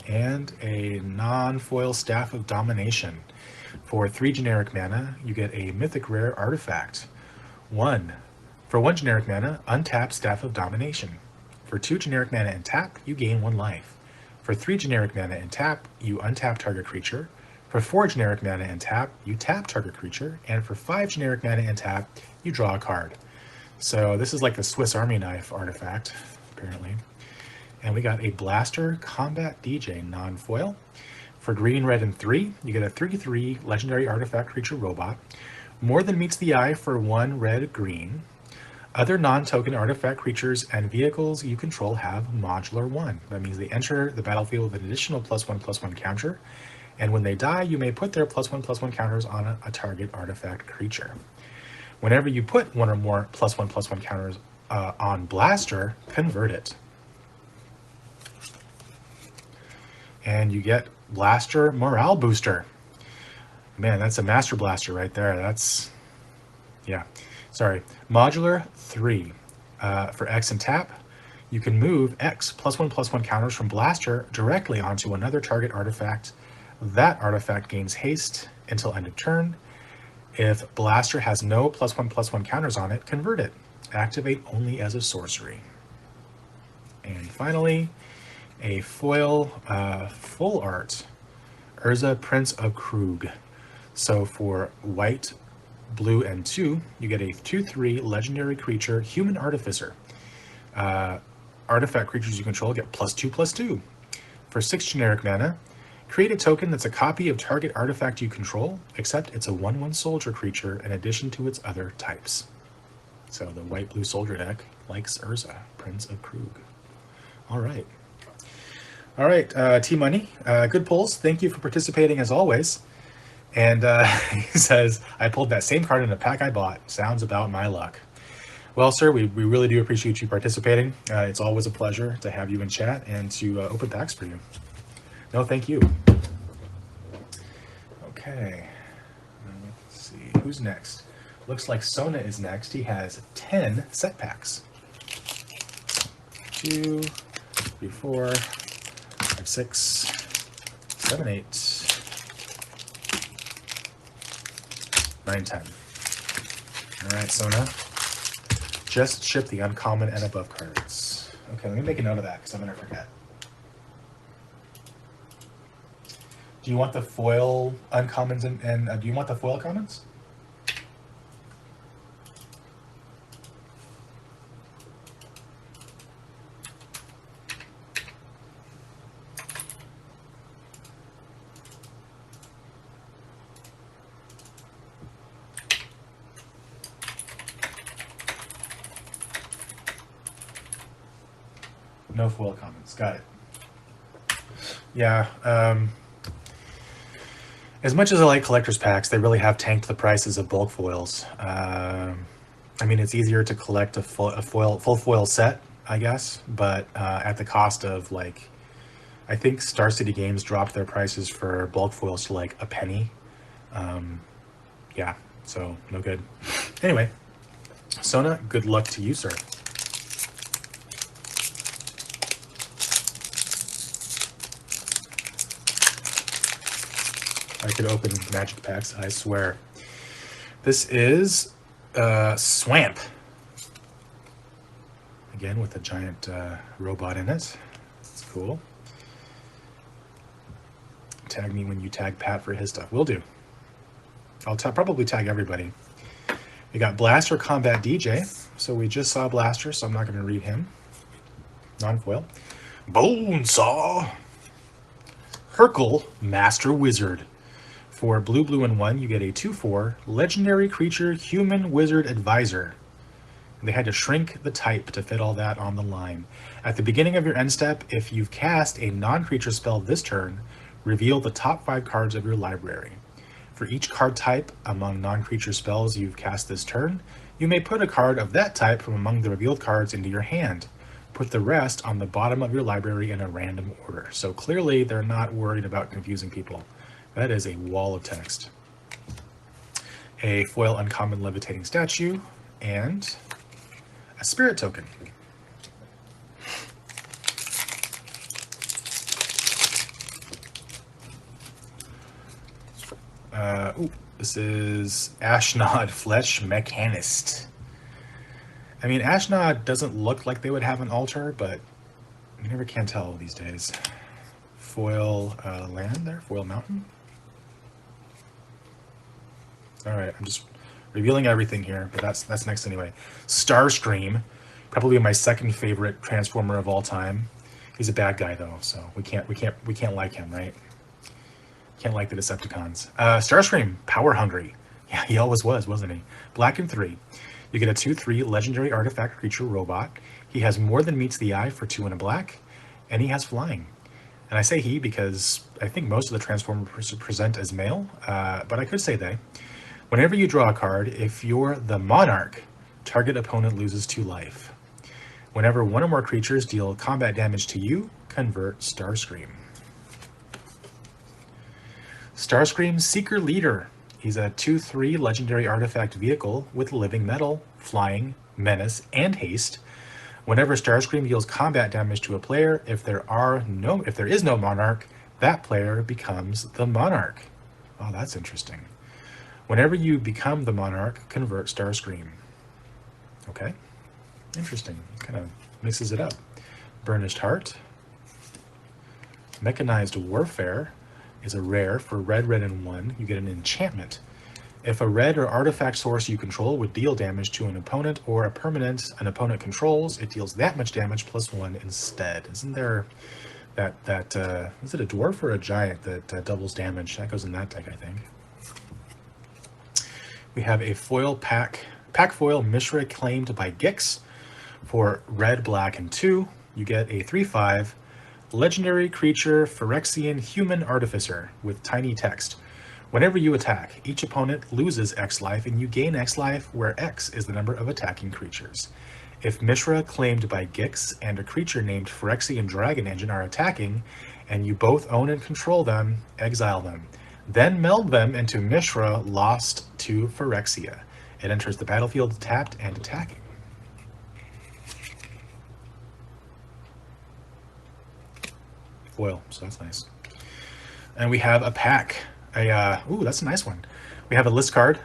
and a non-foil Staff of Domination. For 3 generic mana, you get a mythic rare artifact. For 1 generic mana, untap Staff of Domination. For 2 generic mana and tap, you gain 1 life. For 3 generic mana and tap, you untap target creature. For 4 generic mana and tap, you tap target creature. And for 5 generic mana and tap, you draw a card. So this is like the Swiss Army knife artifact, apparently. And we got a Blaster Combat DJ non-foil. For green, red, and 3, you get a 3/3 legendary artifact creature robot. More than meets the eye for 1 red, green. Other non-token artifact creatures and vehicles you control have modular 1. That means they enter the battlefield with an additional +1/+1 counter, and when they die, you may put their +1/+1 counters on a target artifact creature. Whenever you put one or more +1/+1 counters on Blaster, convert it. And you get Blaster Morale Booster. Man, that's a Master Blaster right there. That's, yeah. Sorry. Modular 3. For X and tap, you can move X +1/+1 counters from Blaster directly onto another target artifact. That artifact gains haste until end of turn. If Blaster has no +1/+1 counters on it, convert it. Activate only as a sorcery. And finally, a foil full art Urza, Prince of Krug. So for white, blue, and 2, you get a 2/3 legendary creature, Human Artificer. Artifact creatures you control get +2/+2. For 6 generic mana, create a token that's a copy of target artifact you control, except it's a 1/1 soldier creature in addition to its other types. So the white-blue soldier deck likes Urza, Prince of Krug. All right. All right, T-Money, good pulls. Thank you for participating as always. And he says, I pulled that same card in a pack I bought. Sounds about my luck. Well, sir, we really do appreciate you participating. It's always a pleasure to have you in chat and to open packs for you. No, thank you. Okay. Let's see. Who's next? Looks like Sona is next. He has 10 set packs. 2, 3, 4, 5, 6, 7, 8, 9, 10. All right, Sona. Just ship the uncommon and above cards. Okay, let me make a note of that because I'm going to forget. Do you want the foil uncommons and do you want the foil commons? No foil commons. Got it. Yeah. As much as I like collector's packs, they really have tanked the prices of bulk foils. I mean, it's easier to collect a full foil set, I guess, but at the cost of, like, I think Star City Games dropped their prices for bulk foils to like a penny. Yeah, so no good. Anyway, Sona, good luck to you, sir. I could open magic packs, I swear. This is Swamp. Again, with a giant robot in it. It's cool. Tag me when you tag Pat for his stuff. Will do. I'll probably tag everybody. We got Blaster Combat DJ. So we just saw Blaster, so I'm not going to read him. Non-foil. Bonesaw. Hercule, Master Wizard. For blue, blue, and 1, you get a 2/4 legendary creature, Human Wizard Advisor. And they had to shrink the type to fit all that on the line. At the beginning of your end step, if you've cast a non-creature spell this turn, reveal the top 5 cards of your library. For each card type among non-creature spells you've cast this turn, you may put a card of that type from among the revealed cards into your hand. Put the rest on the bottom of your library in a random order. So clearly they're not worried about confusing people. That is a wall of text. A foil uncommon levitating statue, and a spirit token. This is Ashnod, Flesh Mechanist. I mean, Ashnod doesn't look like they would have an altar, but you never can tell these days. Foil land there, foil mountain. All right, I'm just revealing everything here, but that's next anyway. Starscream, probably my second favorite Transformer of all time. He's a bad guy though, so we can't like him, right? Can't like the Decepticons. Starscream, power hungry. Yeah, he always was, wasn't he? Black and 3. You get a 2/3 legendary artifact creature robot. He has more than meets the eye for 2 and a black, and he has flying. And I say he because I think most of the Transformers present as male, but I could say they. Whenever you draw a card, if you're the Monarch, target opponent loses 2 life. Whenever one or more creatures deal combat damage to you, convert Starscream. Starscream Seeker Leader. He's a 2/3 legendary artifact vehicle with living metal, flying, menace, and haste. Whenever Starscream deals combat damage to a player, if there is no Monarch, that player becomes the Monarch. Oh, that's interesting. Whenever you become the Monarch, convert Starscream. Okay. Interesting. Kind of mixes it up. Burnished Heart. Mechanized Warfare is a rare for red, red, and 1. You get an enchantment. If a red or artifact source you control would deal damage to an opponent or a permanent an opponent controls, it deals that much damage plus 1 instead. Isn't there that is it a dwarf or a giant that doubles damage? That goes in that deck, I think. We have a foil pack foil Mishra claimed by Gix. For red, black, and 2, you get a 3/5 legendary creature Phyrexian human artificer with tiny text. Whenever you attack, each opponent loses X life and you gain X life, where X is the number of attacking creatures. If Mishra claimed by Gix and a creature named Phyrexian Dragon Engine are attacking, and you both own and control them, exile them. Then meld them into Mishra lost to Phyrexia. It enters the battlefield tapped and attacking. Foil, so that's nice. And we have a pack. Ooh, that's a nice one. We have a list card.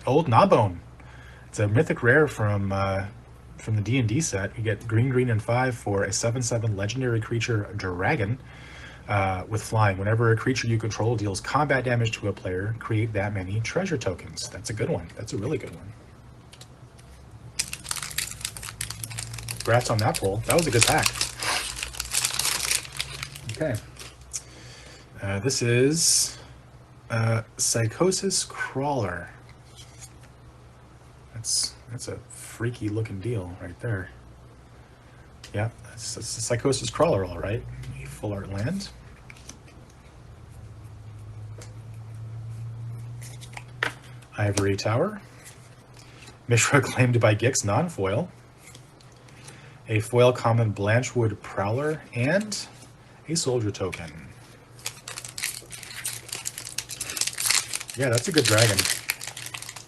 Old Gnawbone. It's a mythic rare from the D&D set. You get green, green, and 5 for a 7/7 legendary creature dragon with flying. Whenever a creature you control deals combat damage to a player, create that many treasure tokens. That's a good one. That's a really good one. Congrats on that pull. That was a good pack. Okay. This is Psychosis Crawler. That's a freaky looking deal right there. Yeah, that's a Psychosis Crawler, all right. A full art land. Ivory Tower. Mishra claimed by Gix non-foil. A foil common Blanchwood Prowler and a soldier token. Yeah, that's a good dragon.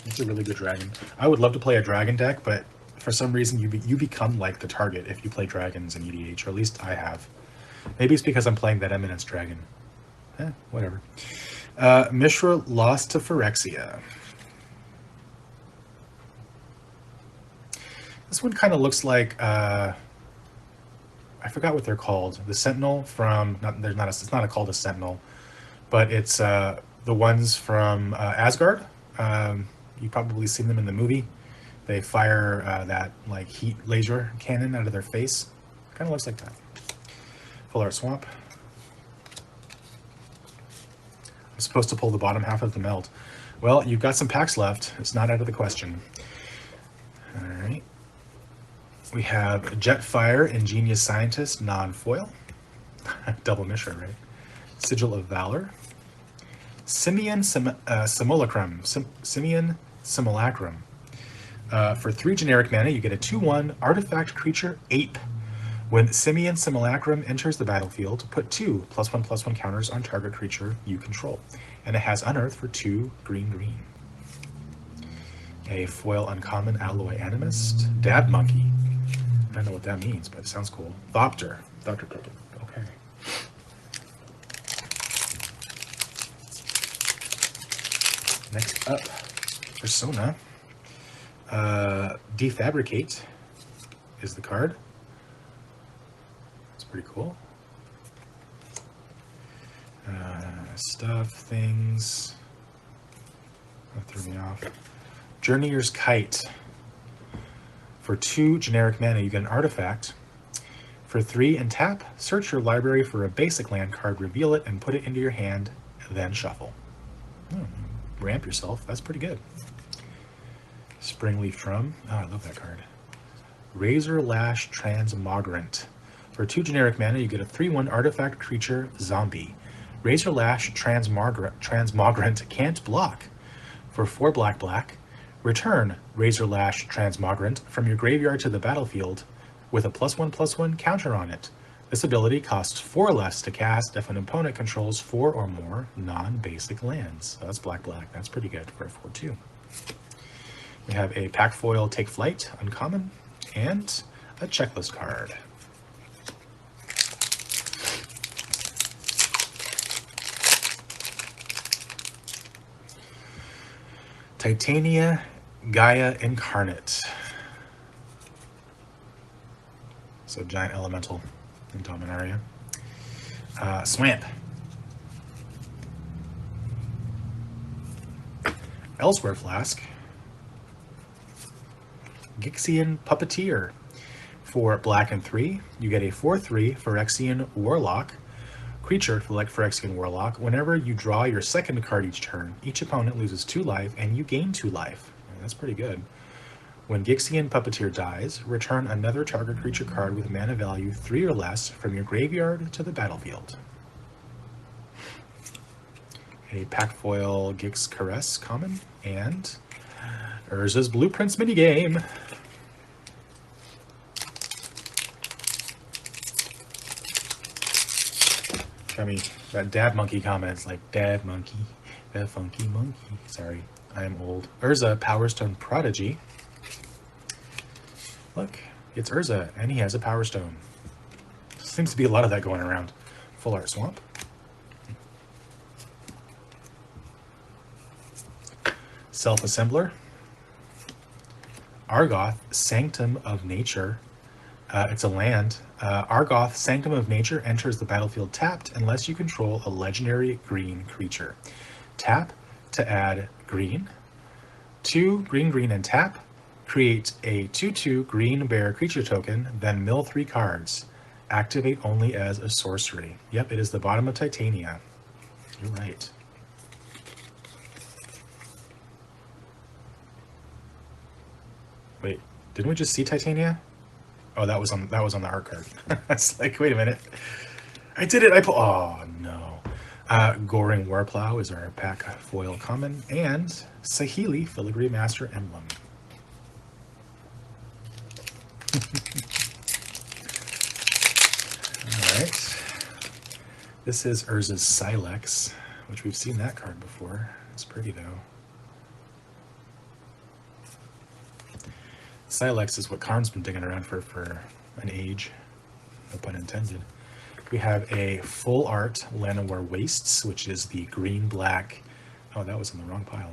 It's a really good dragon. I would love to play a dragon deck, but for some reason you become like the target if you play dragons in EDH, or at least I have. Maybe it's because I'm playing that Eminence dragon. Whatever. Mishra lost to Phyrexia. This one kind of looks like I forgot what they're called. The Sentinel from it's not called a Sentinel, but it's the ones from Asgard. You've probably seen them in the movie. They fire that like heat laser cannon out of their face. Kind of looks like that. Full Art Swamp. I'm supposed to pull the bottom half of the meld. Well, you've got some packs left. It's not out of the question. All right. We have Jetfire, Ingenious Scientist, non-foil. Double Mishra, right? Sigil of Valor. Simeon Simulacrum. Simeon Simulacrum. For 3 generic mana, you get a 2/1 artifact creature ape. When Simeon Simulacrum enters the battlefield, put 2 +1/+1 counters on target creature you control. And it has Unearth for 2 green, green. A foil uncommon Alloy Animist. Dab Monkey. I don't know what that means, but it sounds cool. Thopter. Thopter token. Okay. Next up, Persona. Defabricate is the card. It's pretty cool. Stuff, things. That threw me off. Journeyer's Kite. For 2 generic mana, you get an artifact. For 3 and tap, search your library for a basic land card, reveal it, and put it into your hand, then shuffle. Ramp yourself. That's pretty good. Springleaf Drum. Oh, I love that card. Razor Lash Transmogrant. For 2 generic mana, you get a 3/1 artifact creature zombie. Razor Lash Transmogrant can't block. For 4 black, return Razor Lash Transmogrant from your graveyard to the battlefield with a +1/+1 counter on it. This ability costs 4 less to cast if an opponent controls 4 or more non-basic lands. So that's black. That's pretty good for a 4/2. We have a Pack Foil Take Flight, uncommon, and a checklist card. Titania Gaia Incarnate. So giant elemental in Dominaria. Swamp. Elsewhere Flask. Gixian Puppeteer. For black and 3, you get a 4/3 Phyrexian Warlock. Creature, Phyrexian Warlock. Whenever you draw your second card each turn, each opponent loses 2 life and you gain 2 life. That's pretty good. When Gixian Puppeteer dies, return another target creature card with mana value 3 or less from your graveyard to the battlefield. A Pack Foil Gix Caress, common, and Urza's Blueprints minigame. I mean, that dad monkey comments like dad monkey, the funky monkey. Sorry, I am old. Urza, Power Stone Prodigy. Look, it's Urza, and he has a Power Stone. Seems to be a lot of that going around. Full Art Swamp. Self-Assembler. Argoth, Sanctum of Nature. It's a land. Argoth, Sanctum of Nature, enters the battlefield tapped unless you control a legendary green creature. Tap to add green. 2 green and tap. Create a 2/2 green bear creature token, then mill 3 cards. Activate only as a sorcery. Yep, it is the bottom of Titania. You're right. Wait, didn't we just see Titania? Oh, that was on the art card. It's like, wait a minute. I did it. Oh no. Goring Warplow is our Pack Foil common, and Saheeli Filigree Master Emblem. Alright. This is Urza's Silex, which we've seen that card before. It's pretty though. Silex is what Karn's been digging around for an age. No pun intended. We have a full art Llanowar Wastes, which is the green-black... Oh, that was in the wrong pile.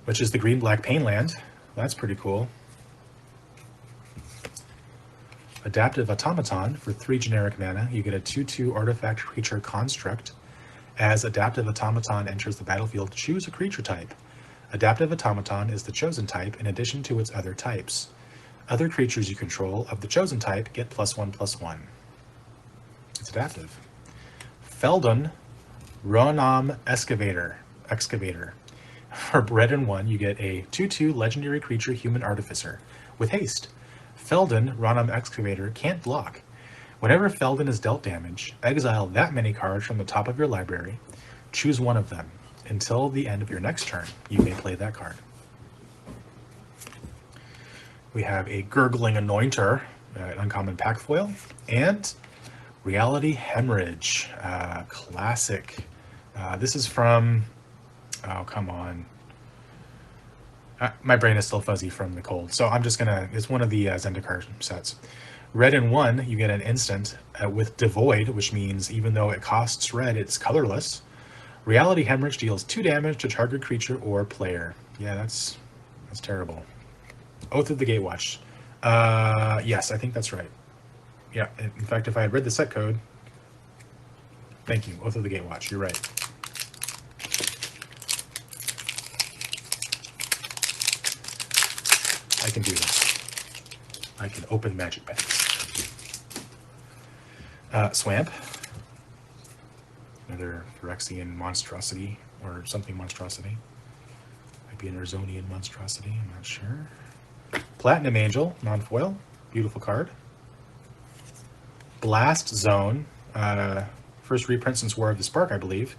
Which is the green-black Painland. That's pretty cool. Adaptive Automaton. For 3 generic mana, you get a 2/2 artifact creature construct. As Adaptive Automaton enters the battlefield, choose a creature type. Adaptive Automaton is the chosen type in addition to its other types. Other creatures you control of the chosen type get +1/+1. It's adaptive. Feldon Ronam Excavator. For red and 1, you get a 2/2 legendary creature human artificer with haste. Feldon Ronam Excavator can't block. Whenever Feldon is dealt damage, exile that many cards from the top of your library. Choose one of them. Until the end of your next turn, you may play that card. We have a Gurgling Anointer, uncommon Pack Foil, and Reality Hemorrhage, classic. This is from... Oh, come on. My brain is still fuzzy from the cold, so I'm just gonna... It's one of the Zendikar sets. Red and 1, you get an instant with Devoid, which means even though it costs red, it's colorless. Reality Hemorrhage deals 2 damage to target creature or player. Yeah, that's terrible. Oath of the Gatewatch. Yes, I think that's right. Yeah, in fact, if I had read the set code... Thank you, Oath of the Gatewatch, you're right. I can do this. I can open magic packs. Swamp. Another Phyrexian monstrosity, or something monstrosity. Might be an Arizonian monstrosity, I'm not sure. Platinum Angel, non-foil. Beautiful card. Blast Zone, first reprint since War of the Spark, I believe,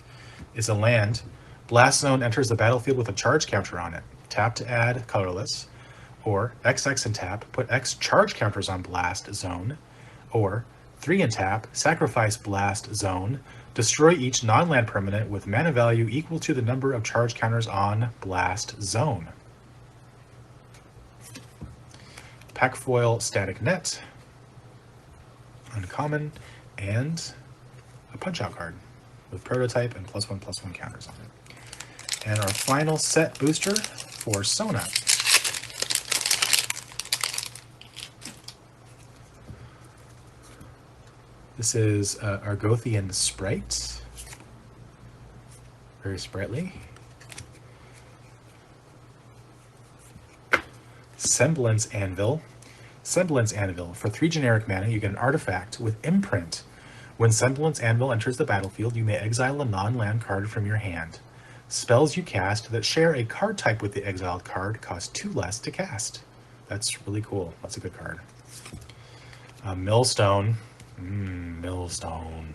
is a land. Blast Zone enters the battlefield with a charge counter on it. Tap to add colorless, or XX and tap, put X charge counters on Blast Zone, or 3 and tap, sacrifice Blast Zone, destroy each non-land permanent with mana value equal to the number of charge counters on Blast Zone. Pack Foil Static Net, uncommon, and a Punch-Out card with prototype and +1/+1 counters on it. And our final set booster for Sona. This is Argothian Sprite. Very sprightly. Semblance Anvil. Semblance Anvil. For 3 generic mana, you get an artifact with imprint. When Semblance Anvil enters the battlefield, you may exile a non-land card from your hand. Spells you cast that share a card type with the exiled card cost 2 less to cast. That's really cool. That's a good card. Millstone. Millstone.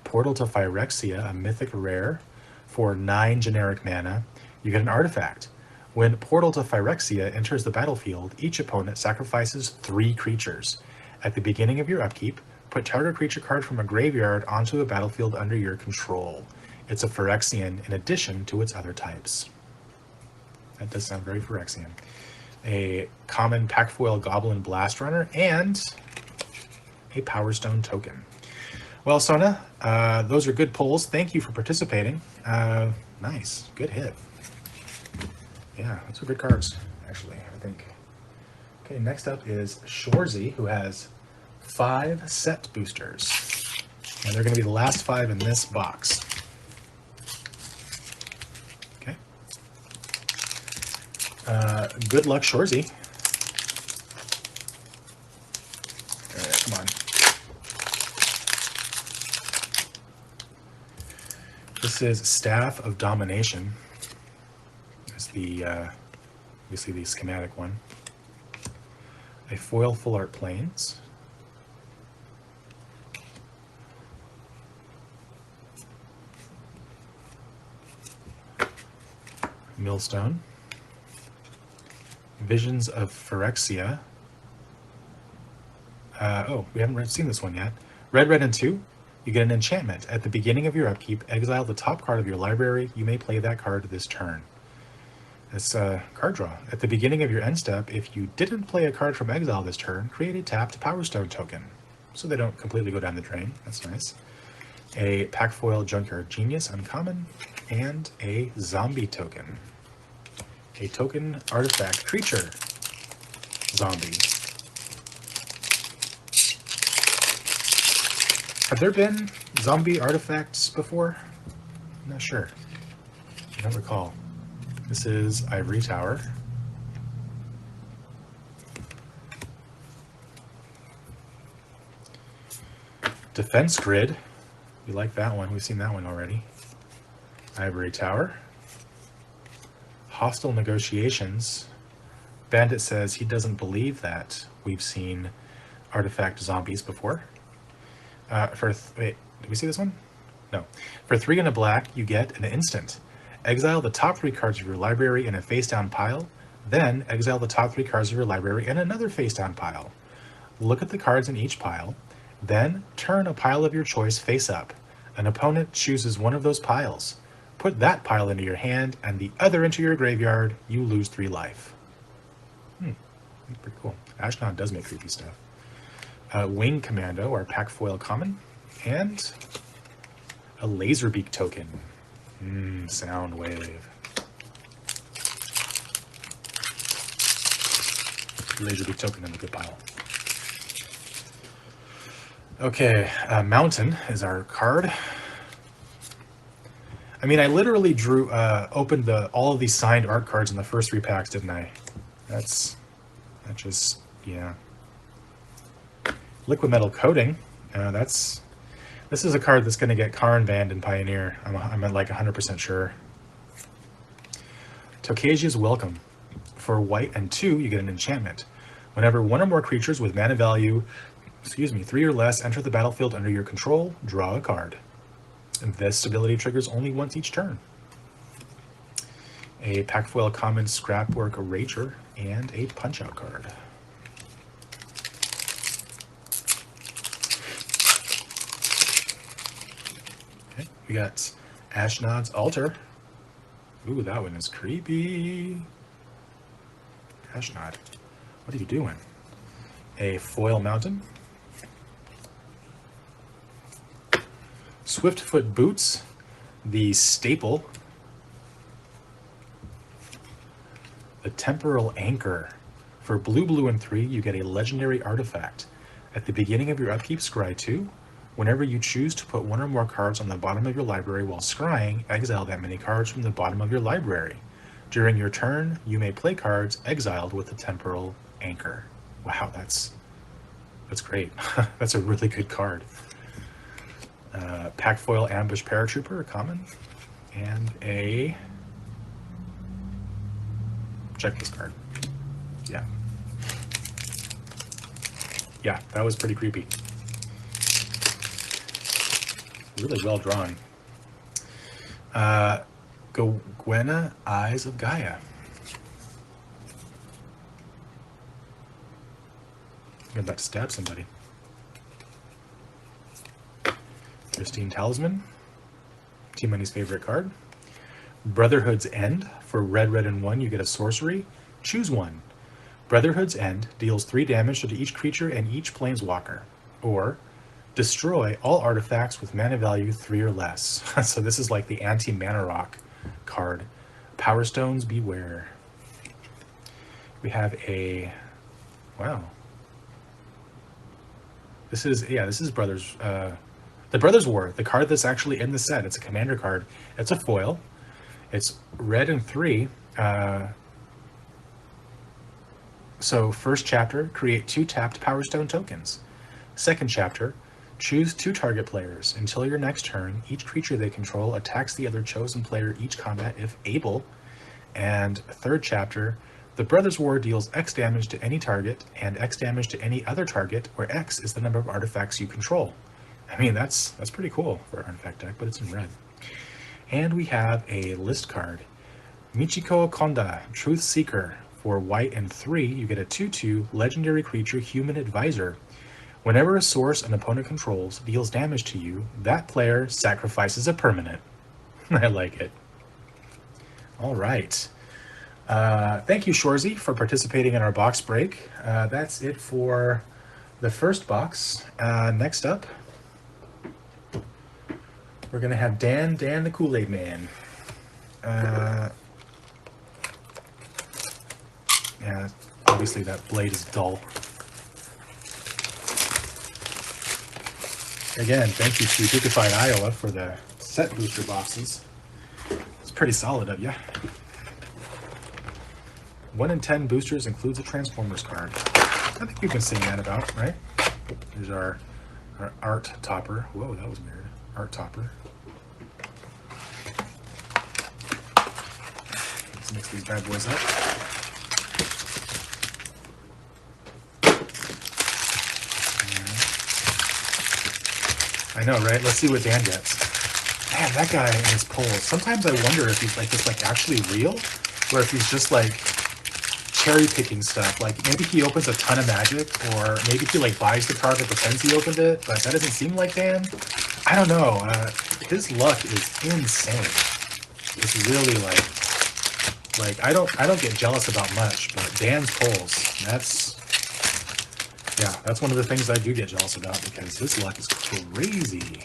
Portal to Phyrexia, a mythic rare. For 9 generic mana, you get an artifact. When Portal to Phyrexia enters the battlefield, each opponent sacrifices 3 creatures. At the beginning of your upkeep, put target creature card from a graveyard onto the battlefield under your control. It's a Phyrexian in addition to its other types. That does sound very Phyrexian. A common Pack Foil Goblin Blast Runner, and a Power Stone token. Well, Sona, those are good pulls. Thank you for participating. Nice. Good hit. Yeah, those are good cards, actually, I think. Okay, next up is Shorzy, who has 5 set boosters. And they're going to be the last 5 in this box. Okay. Good luck, Shorzy. Come on. This is Staff of Domination. It's the, obviously the schematic one. A foil full art planes. Millstone. Visions of Phyrexia. We haven't seen this one yet. Red, and 2. You get an enchantment. At the beginning of your upkeep, exile the top card of your library. You may play that card this turn. It's a card draw. At the beginning of your end step, if you didn't play a card from exile this turn, create a tapped Power Stone token. So they don't completely go down the drain. That's nice. A Pack Foil Junkyard Genius, uncommon, and a Zombie token. A token artifact creature zombie. Have there been zombie artifacts before? I'm not sure. I don't recall. This is Ivory Tower. Defense Grid. We like that one. We've seen that one already. Ivory Tower. Hostile Negotiations. Bandit says he doesn't believe that we've seen artifact zombies before. Wait, did we see this one? No. For 3 and a black, you get an instant. Exile the top 3 cards of your library in a face-down pile, then exile the top 3 cards of your library in another face-down pile. Look at the cards in each pile, then turn a pile of your choice face up. An opponent chooses one of those piles. Put that pile into your hand and the other into your graveyard. You lose 3 life. Pretty cool. Ashnod does make creepy stuff. Wing Commando, our Pack Foil common, and a Laserbeak token. Soundwave. Laserbeak token in the good pile. Okay, Mountain is our card. I mean, I literally opened all of these signed art cards in the first 3 packs, didn't I? Yeah. Liquid Metal Coating. That's This is a card that's going to get Karn banned in Pioneer. I'm at like 100% sure. Tokasia's Welcome. For white and 2, you get an enchantment. Whenever one or more creatures with mana value, 3 or less enter the battlefield under your control, draw a card. And this ability triggers only once each turn. A Packfoil Common Scrapwork Rager, and a Punch-Out card. Okay, we got Ashnod's Altar. Ooh, that one is creepy. Ashnod, what are you doing? A Foil Mountain. Swiftfoot Boots, the staple. The Temporal Anchor. For blue, and 3, you get a legendary artifact. At the beginning of your upkeep, scry 2. Whenever you choose to put one or more cards on the bottom of your library while scrying, exile that many cards from the bottom of your library. During your turn, you may play cards exiled with the Temporal Anchor. Wow, that's great. That's a really good card. Packfoil Ambush Paratrooper, a common, and a checklist card. Yeah, that was pretty creepy. Really well drawn. Gwena, Eyes of Gaia. I'm about to stab somebody. Christine Talisman, Team Money's favorite card. Brotherhood's End. For red, and 1, you get a sorcery. Choose one. Brotherhood's End deals 3 damage to each creature and each planeswalker. Or destroy all artifacts with mana value 3 or less. So this is like the anti-mana rock card. Power Stones, beware. We have a... Wow. This is Brothers... the Brothers War, the card that's actually in the set. It's a commander card. It's a foil. It's red and 3. So first chapter, create 2 tapped Power Stone tokens. Second chapter, choose 2 target players. Until your next turn, each creature they control attacks the other chosen player each combat if able. And third chapter, the Brothers War deals X damage to any target and X damage to any other target, where X is the number of artifacts you control. I mean, that's pretty cool for an artifact deck, but it's in red. And we have a list card. Michiko Konda, Truth Seeker. For white and 3, you get a 2/2 legendary creature, Human Advisor. Whenever a source an opponent controls deals damage to you, that player sacrifices a permanent. I like it. All right. Thank you, Shorzy, for participating in our box break. That's it for the first box. Next up, we're going to have Dan the Kool-Aid Man. Yeah, obviously that blade is dull. Again, thank you to Dukified Iowa for the set booster boxes. It's pretty solid of you. 1 in 10 boosters includes a Transformers card. I think we've been seeing that about, right? Here's our art topper. Whoa, that was weird. Art topper. Let's mix these bad boys up. I know, right? Let's see what Dan gets. Man, that guy and his polls. Sometimes I wonder if he's like just like actually real, or if he's just like cherry picking stuff. Like maybe he opens a ton of Magic, or maybe he like buys the card and pretends he opened it, but that doesn't seem like Dan. I don't know. His luck is insane. It's really like I don't get jealous about much, but Dan's polls, that's one of the things I do get jealous about, because his luck is crazy.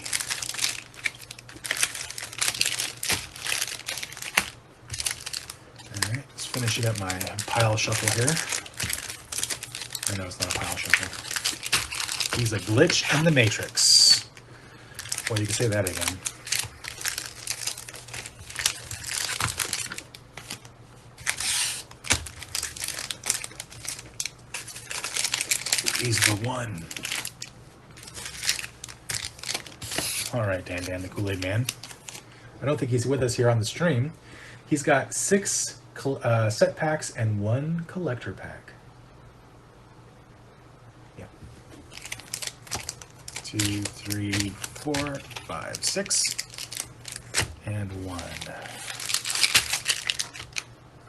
All right, let's finishing up my pile shuffle here. I know it's not a pile shuffle. He's a glitch in the Matrix. Well, you can say that again. He's the one. All right, Dan the Kool-Aid Man. I don't think he's with us here on the stream. He's got 6 set packs and 1 collector pack. Yeah. 2, 3, 4, 5, 6, and 1.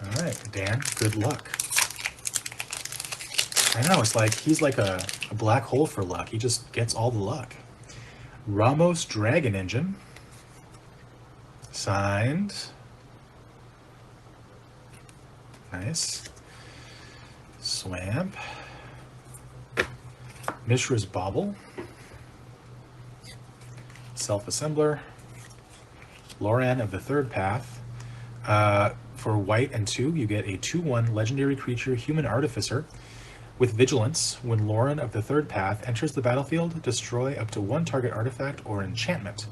All right, Dan, good luck. I know, it's like he's like a black hole for luck. He just gets all the luck. Ramos Dragon Engine. Signed. Nice. Swamp. Mishra's Bauble. Self-Assembler. Loran of the Third Path. For white and 2, you get a 2/1 legendary creature, Human Artificer. With Vigilance, when Loran of the Third Path enters the battlefield, destroy up to 1 target artifact or enchantment.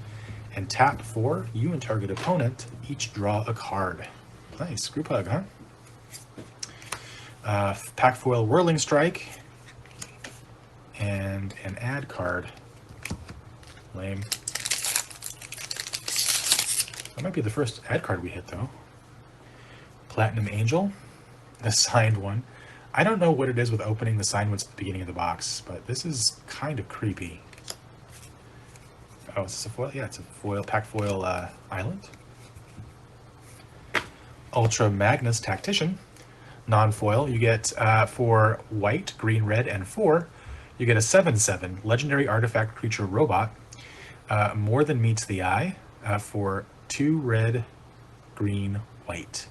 And tap 4, you and target opponent each draw a card. Nice, group hug, huh? Pack Foil Whirling Strike. And an ad card. Lame. That might be the first ad card we hit, though. Platinum Angel, the signed one. I don't know what it is with opening the signed ones at the beginning of the box, but this is kind of creepy. Oh, is this a foil? Yeah, it's a foil, pack foil island. Ultra Magnus Tactician, non-foil. You get for white, green, red, and 4, you get a 7/7 legendary artifact creature robot. More than meets the eye for 2 red, green, white.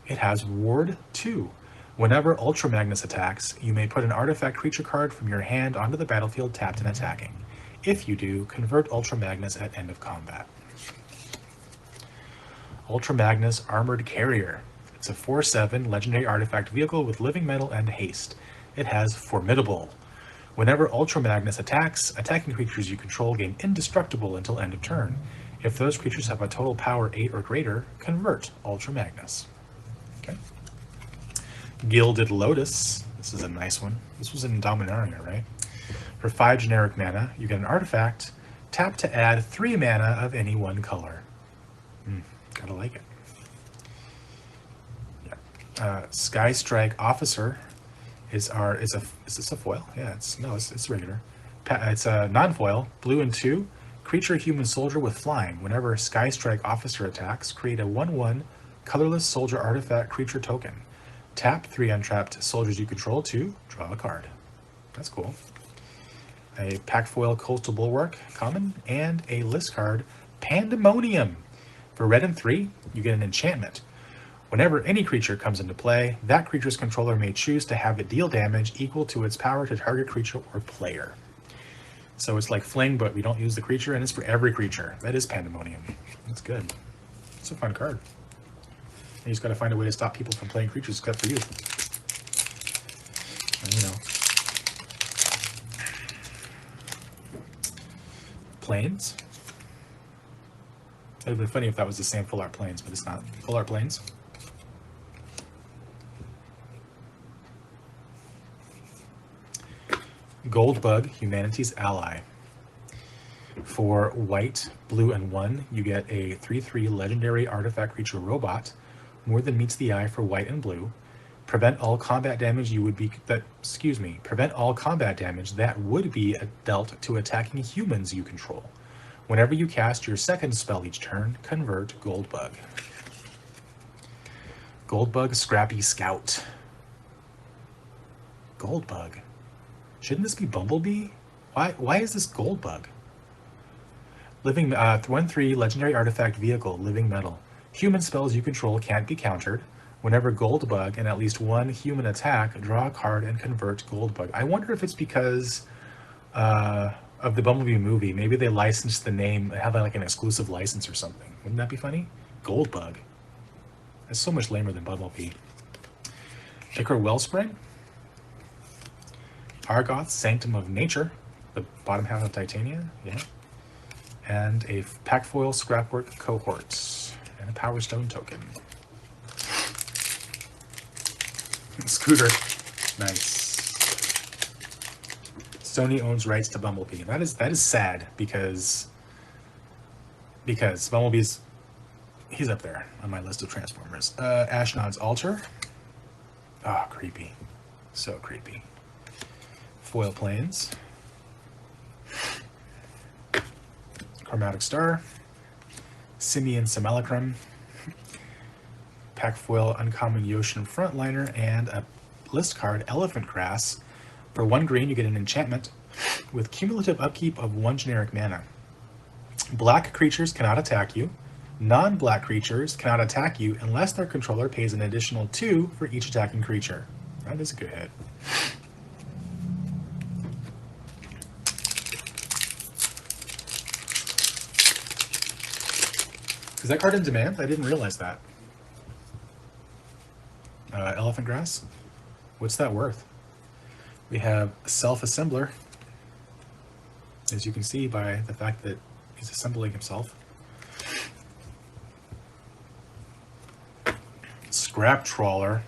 It has Ward 2. Whenever Ultra Magnus attacks, you may put an artifact creature card from your hand onto the battlefield tapped and attacking. If you do, convert Ultra Magnus at end of combat. Ultra Magnus Armored Carrier. It's a 4/7 legendary artifact vehicle with living metal and haste. It has Formidable. Whenever Ultra Magnus attacks, attacking creatures you control gain indestructible until end of turn. If those creatures have a total power 8 or greater, convert Ultra Magnus. Okay. Gilded Lotus. This is a nice one. This was in Dominaria, right? For 5 generic mana, you get an artifact. Tap to add 3 mana of any one color. Gotta like it. Yeah. Sky Strike Officer is this a foil? Yeah, it's regular. It's a non-foil, blue and 2, creature human soldier with flying. Whenever Sky Strike Officer attacks, create a 1/1 colorless soldier artifact creature token. Tap 3 untrapped soldiers you control to draw a card. That's cool. A pack foil Coastal Bulwark, common, and a list card, Pandemonium. For red and 3, you get an enchantment. Whenever any creature comes into play, that creature's controller may choose to have it deal damage equal to its power to target creature or player. So it's like Fling, but we don't use the creature, and it's for every creature. That is Pandemonium. That's good. It's a fun card. You just got to find a way to stop people from playing creatures except for you. And, you know. Planes. It would have been funny if that was the same Full Art Planes, but it's not. Full Art Planes. Goldbug, Humanity's Ally. For white, blue, and 1, you get a 3/3 legendary artifact creature robot. More than meets the eye for white and blue. Prevent all combat damage prevent all combat damage that would be dealt to attacking humans you control. Whenever you cast your second spell each turn, convert Goldbug. Goldbug Scrappy Scout. Goldbug. Shouldn't this be Bumblebee? Why is this Goldbug? Living 1/3 legendary artifact vehicle, living metal. Human spells you control can't be countered. Whenever Goldbug and at least 1 human attack, draw a card and convert Goldbug. I wonder if it's because of the Bumblebee movie. Maybe they licensed the name, have like an exclusive license or something. Wouldn't that be funny? Goldbug. That's so much lamer than Bumblebee. Ichor Wellspring. Argoth, Sanctum of Nature. The bottom half of Titania. Yeah. And a pack foil Scrapwork Cohort. And a Power Stone token. Scooter. Nice. Sony owns rights to Bumblebee. That is sad because because Bumblebee's, he's up there on my list of Transformers. Ashnod's Altar. Oh, creepy. So creepy. Foil Planes. Chromatic Star. Simian Simulacrum. Pack Foil Uncommon Yotian Frontliner, and a list card, Elephant Grass. For 1 green, you get an enchantment with cumulative upkeep of 1 generic mana. Black creatures cannot attack you. Non-black creatures cannot attack you unless their controller pays an additional 2 for each attacking creature. That is a good hit. Is that card in demand? I didn't realize that. Elephant Grass. What's that worth? We have Self-Assembler, as you can see by the fact that he's assembling himself. Scrap Trawler.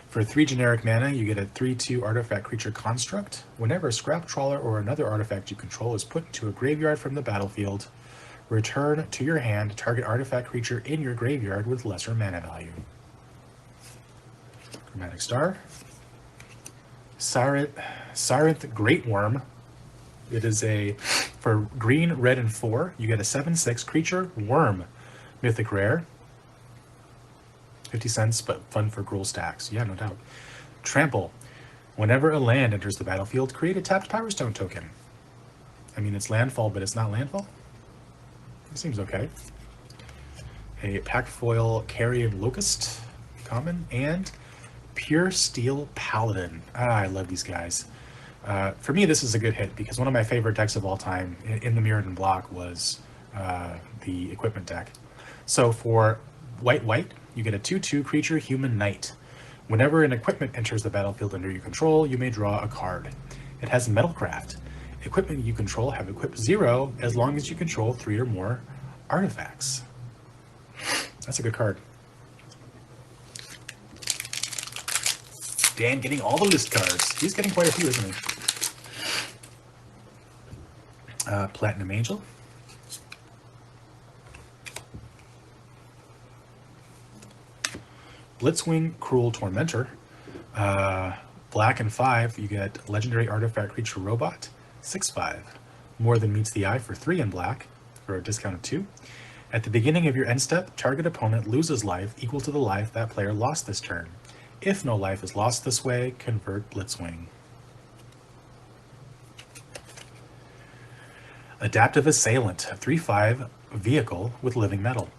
For 3 generic mana, you get a 3/2 artifact creature construct. Whenever a Scrap Trawler or another artifact you control is put into a graveyard from the battlefield, return to your hand target artifact creature in your graveyard with lesser mana value. Chromatic Star. Sarinth Great Worm. It is a, for green, red, and 4, you get a 7/6 creature worm. Mythic Rare. 50 cents, but fun for Gruul stacks. Yeah, no doubt. Trample. Whenever a land enters the battlefield, create a tapped Power Stone token. I mean, it's landfall, but it's not landfall? It seems okay. A Pack Foil Carrion Locust, common, and Pure Steel Paladin. I love these guys. For me, this is a good hit because one of my favorite decks of all time in the Mirrodin block was the equipment deck. So for white, you get a 2/2 creature human knight. Whenever an equipment enters the battlefield under your control, you may draw a card. It has Metalcraft. Equipment you control have equip 0 as long as you control 3 or more artifacts. That's a good card. Dan getting all the list cards. He's getting quite a few, isn't he? Platinum Angel. Blitzwing Cruel Tormentor. Black and 5, you get Legendary Artifact Creature Robot. 6/5. More than meets the eye for 3 in black, for a discount of 2. At the beginning of your end step, target opponent loses life equal to the life that player lost this turn. If no life is lost this way, convert Blitzwing. Adaptive Assailant, a 3/5 vehicle with living metal.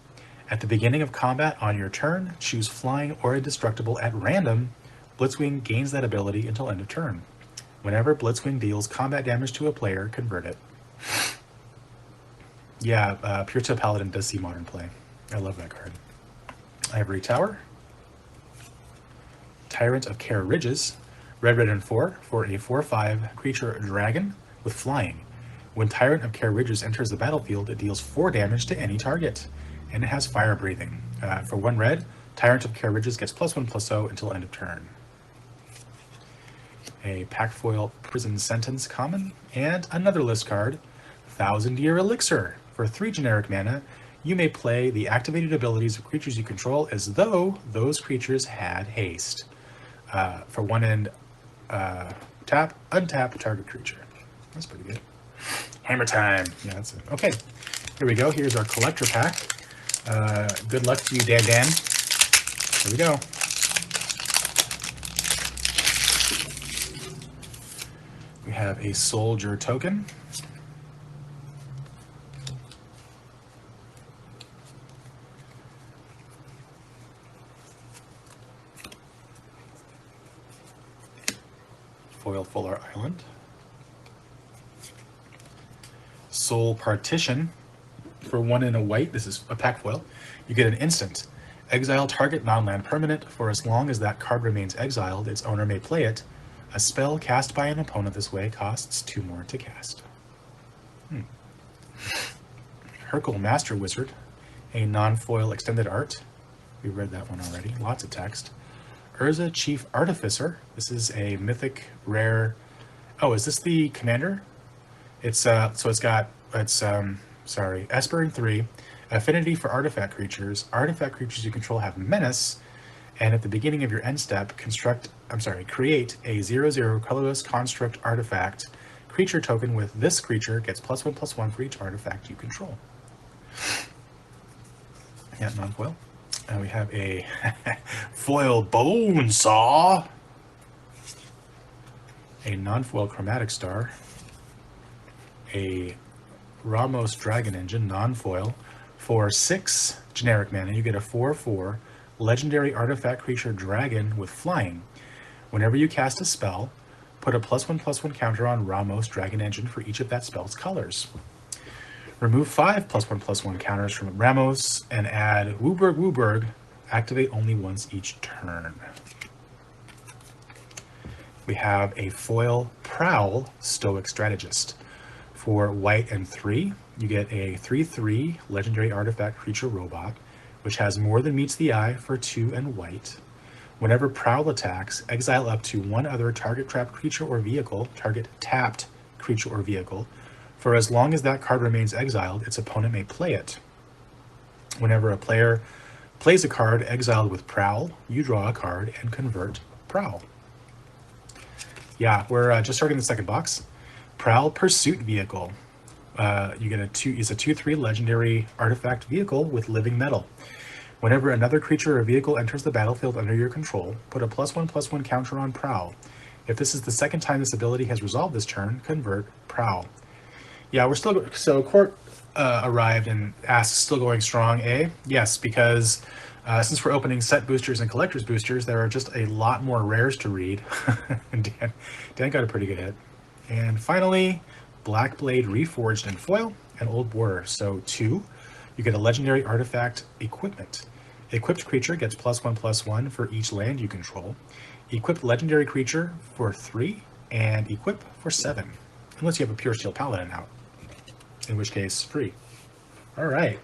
At the beginning of combat on your turn, choose Flying or Indestructible at random. Blitzwing gains that ability until end of turn. Whenever Blitzwing deals combat damage to a player, convert it. Yeah, Pure Steel Paladin does see modern play. I love that card. Ivory Tower. Tyrant of Care Ridges. Red, and 4 for a 4/5 creature dragon with flying. When Tyrant of Care Ridges enters the battlefield, it deals 4 damage to any target. And it has fire breathing. For 1 red, Tyrant of Care Ridges gets +1/+0 until end of turn. A Pack Foil Prison Sentence common, and another list card, Thousand Year Elixir. For 3 generic mana, you may play the activated abilities of creatures you control as though those creatures had haste. For 1 end, untap target creature. That's pretty good. Hammer time. Yeah, that's it. Okay, here we go. Here's our collector pack. Good luck to you, Dan. Here we go. We have a soldier token. Foil Fuller Island. Soul Partition. For 1 in a white, this is a pack foil, you get an instant. Exile target non-land permanent. For as long as that card remains exiled, its owner may play it. A spell cast by an opponent this way costs 2 more to cast. Hercule Master Wizard, a non-foil extended art. We read that one already, lots of text. Urza Chief Artificer, this is a mythic rare. Oh, is this the commander? It's so it's got, it's sorry, Esper in 3, affinity for artifact creatures. Artifact creatures you control have menace, and at the beginning of your end step, create a 0/0 colorless construct artifact creature token with this creature gets +1/+1 for each artifact you control. Yeah, non-foil. And we have a foil bone saw, a non-foil chromatic star, a Ramos Dragon Engine, non-foil. For 6 generic mana, you get a 4/4 legendary artifact creature dragon with flying. Whenever you cast a spell, put a +1/+1 counter on Ramos Dragon Engine for each of that spell's colors. Remove 5 +1/+1 counters from Ramos and add Wooburg Wooburg. Activate only once each turn. We have a foil Prowl Stoic Strategist. For white and 3, you get a 3/3 legendary artifact creature robot, which has more than meets the eye for 2 and white. Whenever Prowl attacks, exile up to one other target tapped creature or vehicle for as long as that card remains exiled, its opponent may play it. Whenever a player plays a card exiled with Prowl, you draw a card and convert Prowl. Yeah, we're just starting the second box. Prowl Pursuit Vehicle. You get it's a 2/3 legendary artifact vehicle with living metal. Whenever another creature or vehicle enters the battlefield under your control, put a +1/+1 counter on Prowl. If this is the second time this ability has resolved this turn, convert Prowl. Yeah, we're still... So Court arrived and asked, still going strong, eh? Yes, because since we're opening set boosters and collector's boosters, there are just a lot more rares to read. And Dan got a pretty good hit. And finally, Black Blade Reforged in foil and Old Border. So 2, you get a legendary artifact equipment. Equipped creature gets +1/+1 for each land you control. Equipped legendary creature for 3 and equip for 7. Unless you have a Pure Steel Paladin out, in which case free. All right.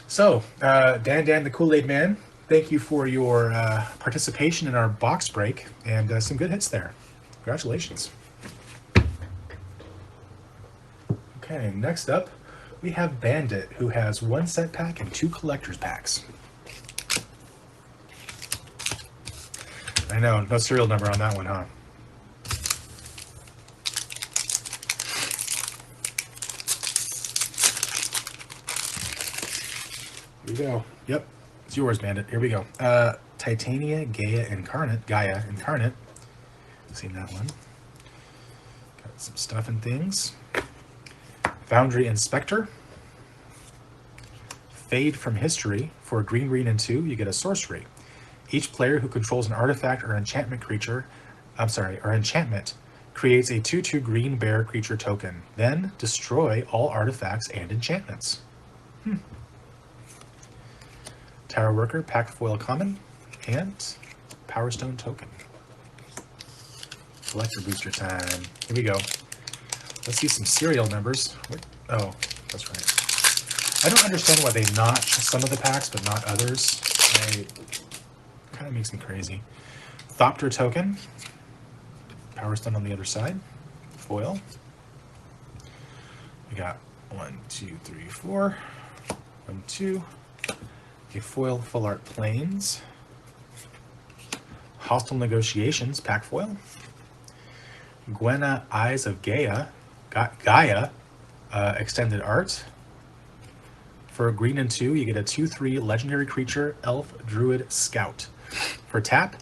So Dan the Kool-Aid Man, thank you for your participation in our box break and some good hits there. Congratulations. Okay, next up we have Bandit, who has 1 set pack and 2 collector's packs. I know, no serial number on that one, huh? Here we go. Yep, it's yours, Bandit. Here we go. Titania Gaia Incarnate. Seen that one. Got some stuff and things. Foundry Inspector. Fade from History. For green and 2, you get a sorcery. Each player who controls an artifact or enchantment creates a 2/2 green bear creature token. Then destroy all artifacts and enchantments. Tower Worker, Pack Foil Common, and Power Stone Token. Collector Booster time. Here we go. Let's see some serial numbers. Oh, that's right. I don't understand why they notch some of the packs but not others. Kind of makes me crazy. Thopter Token. Power Stone on the other side. Foil. We got 1, 2, 3, 4. 1, 2. A foil Full Art Plains. Hostile Negotiations, pack foil. Gwenna Eyes of Gaia, extended art. For green and 2, you get a 2/3 legendary creature, Elf Druid Scout. For tap,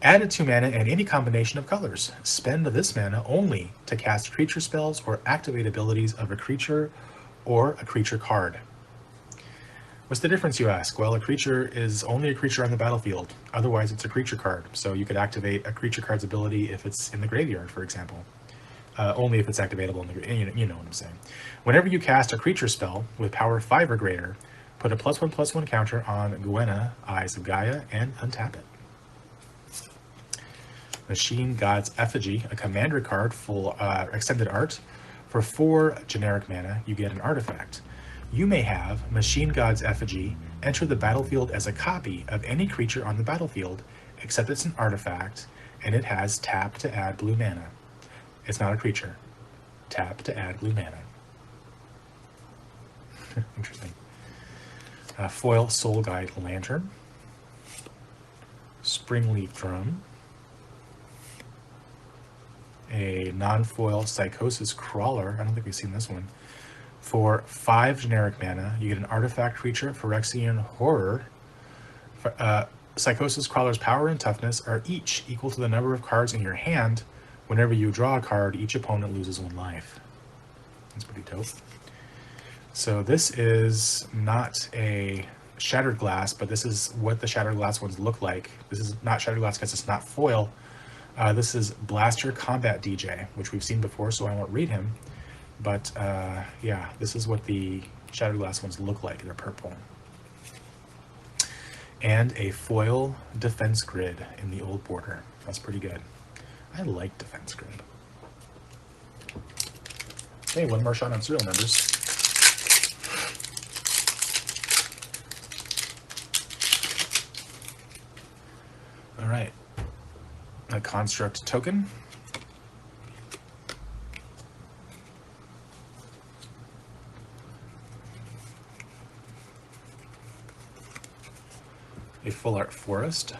add a 2 mana and any combination of colors. Spend this mana only to cast creature spells or activate abilities of a creature or a creature card. What's the difference, you ask? Well, a creature is only a creature on the battlefield. Otherwise, it's a creature card. So you could activate a creature card's ability if it's in the graveyard, for example. Only if it's activatable in the you know what I'm saying. Whenever you cast a creature spell with power 5 or greater, put a +1/+1 counter on Gwenna Eyes of Gaia and untap it. Machine God's Effigy, a commander card, full extended art. For 4 generic mana, you get an artifact. You may have Machine God's Effigy enter the battlefield as a copy of any creature on the battlefield, except it's an artifact, and it has tap to add blue mana. It's not a creature. Tap to add blue mana. Interesting. Foil Soul Guide Lantern. Springleaf Drum. A non-foil Psychosis Crawler. I don't think we've seen this one. For 5 generic mana, you get an artifact creature, Phyrexian Horror. Psychosis Crawler's power and toughness are each equal to the number of cards in your hand. Whenever you draw a card, each opponent loses 1 life. That's pretty dope. So this is not a Shattered Glass, but this is what the Shattered Glass ones look like. This is not Shattered Glass because it's not foil. This is Blaster Combat DJ, which we've seen before, so I won't read him. But yeah, this is what the Shattered Glass ones look like. They're purple. And a foil Defense Grid in the old border. That's pretty good. I like Defense Grid. Okay, one more shot on serial numbers. All right. A construct token. A full art forest.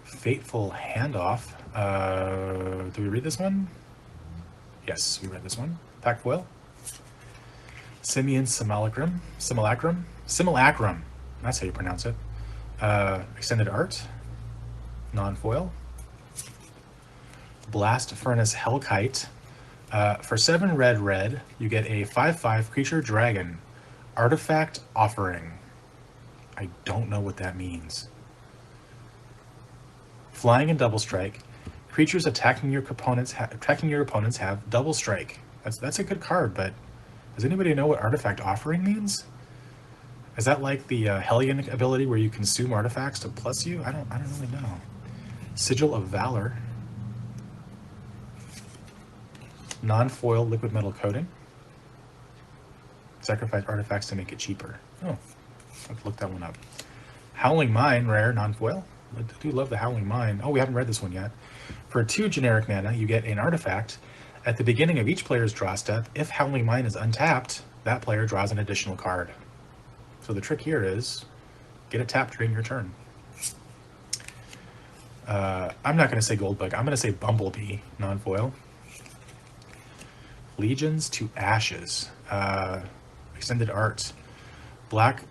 Fateful Handoff. Do we read this one? Yes, we read this one. Pack foil. Simian Simulacrum. That's how you pronounce it. Extended art. Non-foil. Blast Furnace Hellkite. For 7 red, you get a 5/5 creature dragon. Artifact Offering. I don't know what that means. Flying and double strike. Creatures attacking your opponents have double strike. That's a good card, but does anybody know what Artifact Offering means? Is that like the Hellion ability where you consume artifacts to plus you? I don't really know. Sigil of Valor. Non-foil liquid metal coating. Sacrifice artifacts to make it cheaper. Oh, I've looked that one up. Howling Mine, rare, non-foil. I do love the Howling Mine. Oh, we haven't read this one yet. For 2 generic mana, you get an artifact. At the beginning of each player's draw step, if Howling Mine is untapped, that player draws an additional card. So the trick here is get it tapped during your turn. I'm not going to say Goldbug. I'm going to say Bumblebee, non-foil. Legions to Ashes. Extended art. Black,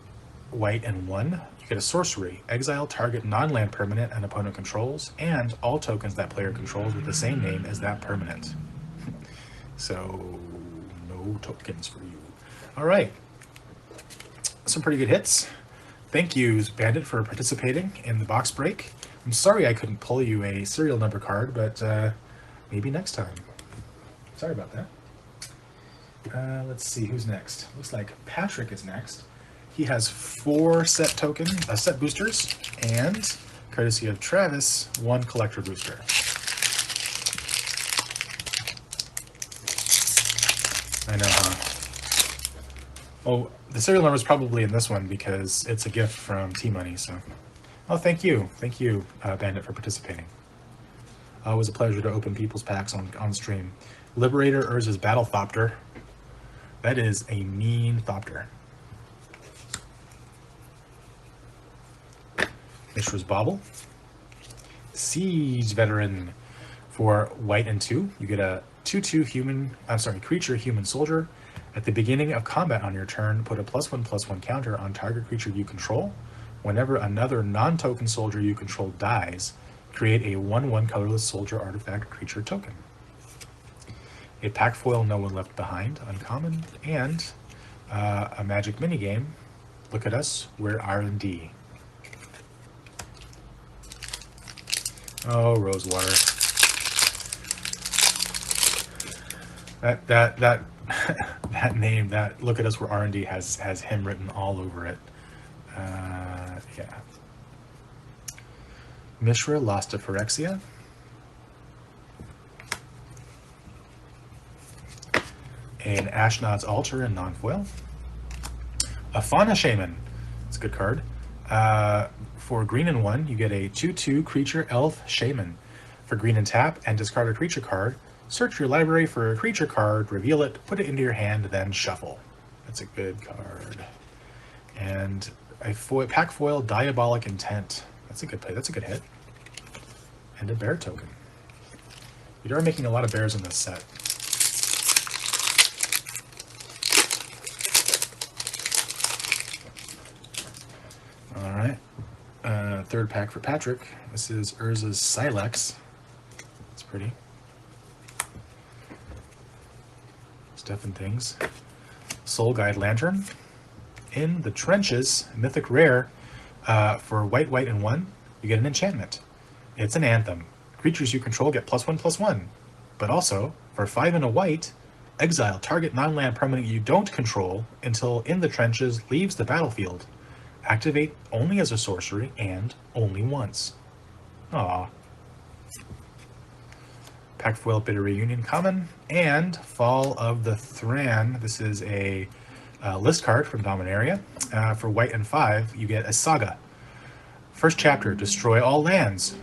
white, and 1. You get a sorcery. Exile target non-land permanent an opponent controls, and all tokens that player controls with the same name as that permanent. So, no tokens for you. All right. Some pretty good hits. Thank you, Bandit, for participating in the box break. I'm sorry I couldn't pull you a serial number card, but maybe next time. Sorry about that. Let's see, who's next? Looks like Patrick is next. He has 4 set boosters, and courtesy of Travis, 1 collector booster. I know, huh? Oh, the serial number is probably in this one because it's a gift from T-Money, so... Oh, thank you. Thank you, Bandit, for participating. Always a pleasure to open people's packs on stream. Liberator Urza's Battle Thopter. That is a mean Thopter. Mishra's Bauble. Siege Veteran. For white and 2, you get a 2/2 creature human soldier. At the beginning of combat on your turn, put a +1/+1 counter on target creature you control. Whenever another non-token soldier you control dies, create a 1/1 colorless soldier artifact creature token. A pack foil No One Left Behind, uncommon, and a magic minigame. Look at us, we're R&D. Oh, Rosewater. That name, that Look at Us, we're R&D has him written all over it. Yeah. Mishra, Lost to Phyrexia. An Ashnod's Altar in non-foil. A Fauna Shaman. It's a good card. For green and 1, you get a 2/2 creature elf shaman. For green and tap and discard a creature card, Search your library for a creature card, reveal it, put it into your hand, then shuffle. That's a good card. And a pack foil, Diabolic Intent. That's a good play. That's a good hit. And a bear token. You are making a lot of bears in this set. All right. Third pack for Patrick. This is Urza's Silex. It's pretty. Stuff and things. Soul Guide Lantern. In the Trenches, Mythic Rare. For white, and 1, you get an enchantment. It's an anthem. Creatures you control get +1/+1. But also, for 5 and a white, exile target non-land permanent you don't control until In the Trenches leaves the battlefield. Activate only as a sorcery and only once. Aww. Pack Foil Bitter Reunion common, and Fall of the Thran. This is a list card from Dominaria. For white and 5, you get a Saga. First chapter, destroy all lands.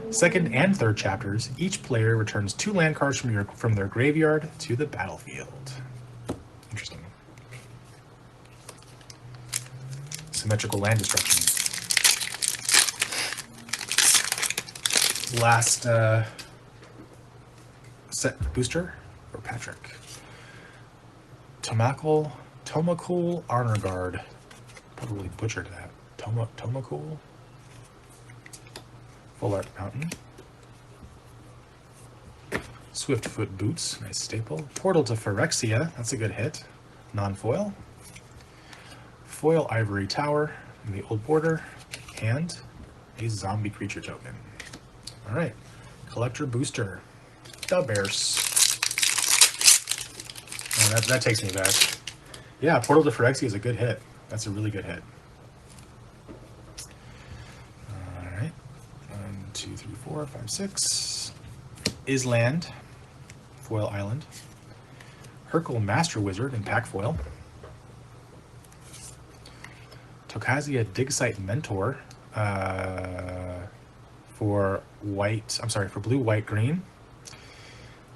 Second and third chapters, each player returns 2 land cards from their graveyard to the battlefield. Interesting. Symmetrical land destruction. Last set booster for Patrick. Tomakul Honor Guard. Probably butchered that. Tomakul. Full Art Mountain. Swiftfoot Boots, nice staple. Portal to Phyrexia, that's a good hit. Non-foil. Foil Ivory Tower in the old border. And a zombie creature token. Alright. Collector Booster. The Bears. Oh, that takes me back. Yeah, Portal to Phyrexia is a good hit. That's a really good hit. Alright. 1, 2, 3, 4, 5, 6. Island. Foil Island. Hercule Master Wizard in pack foil. Tokazia Digsite Mentor for blue, white, green.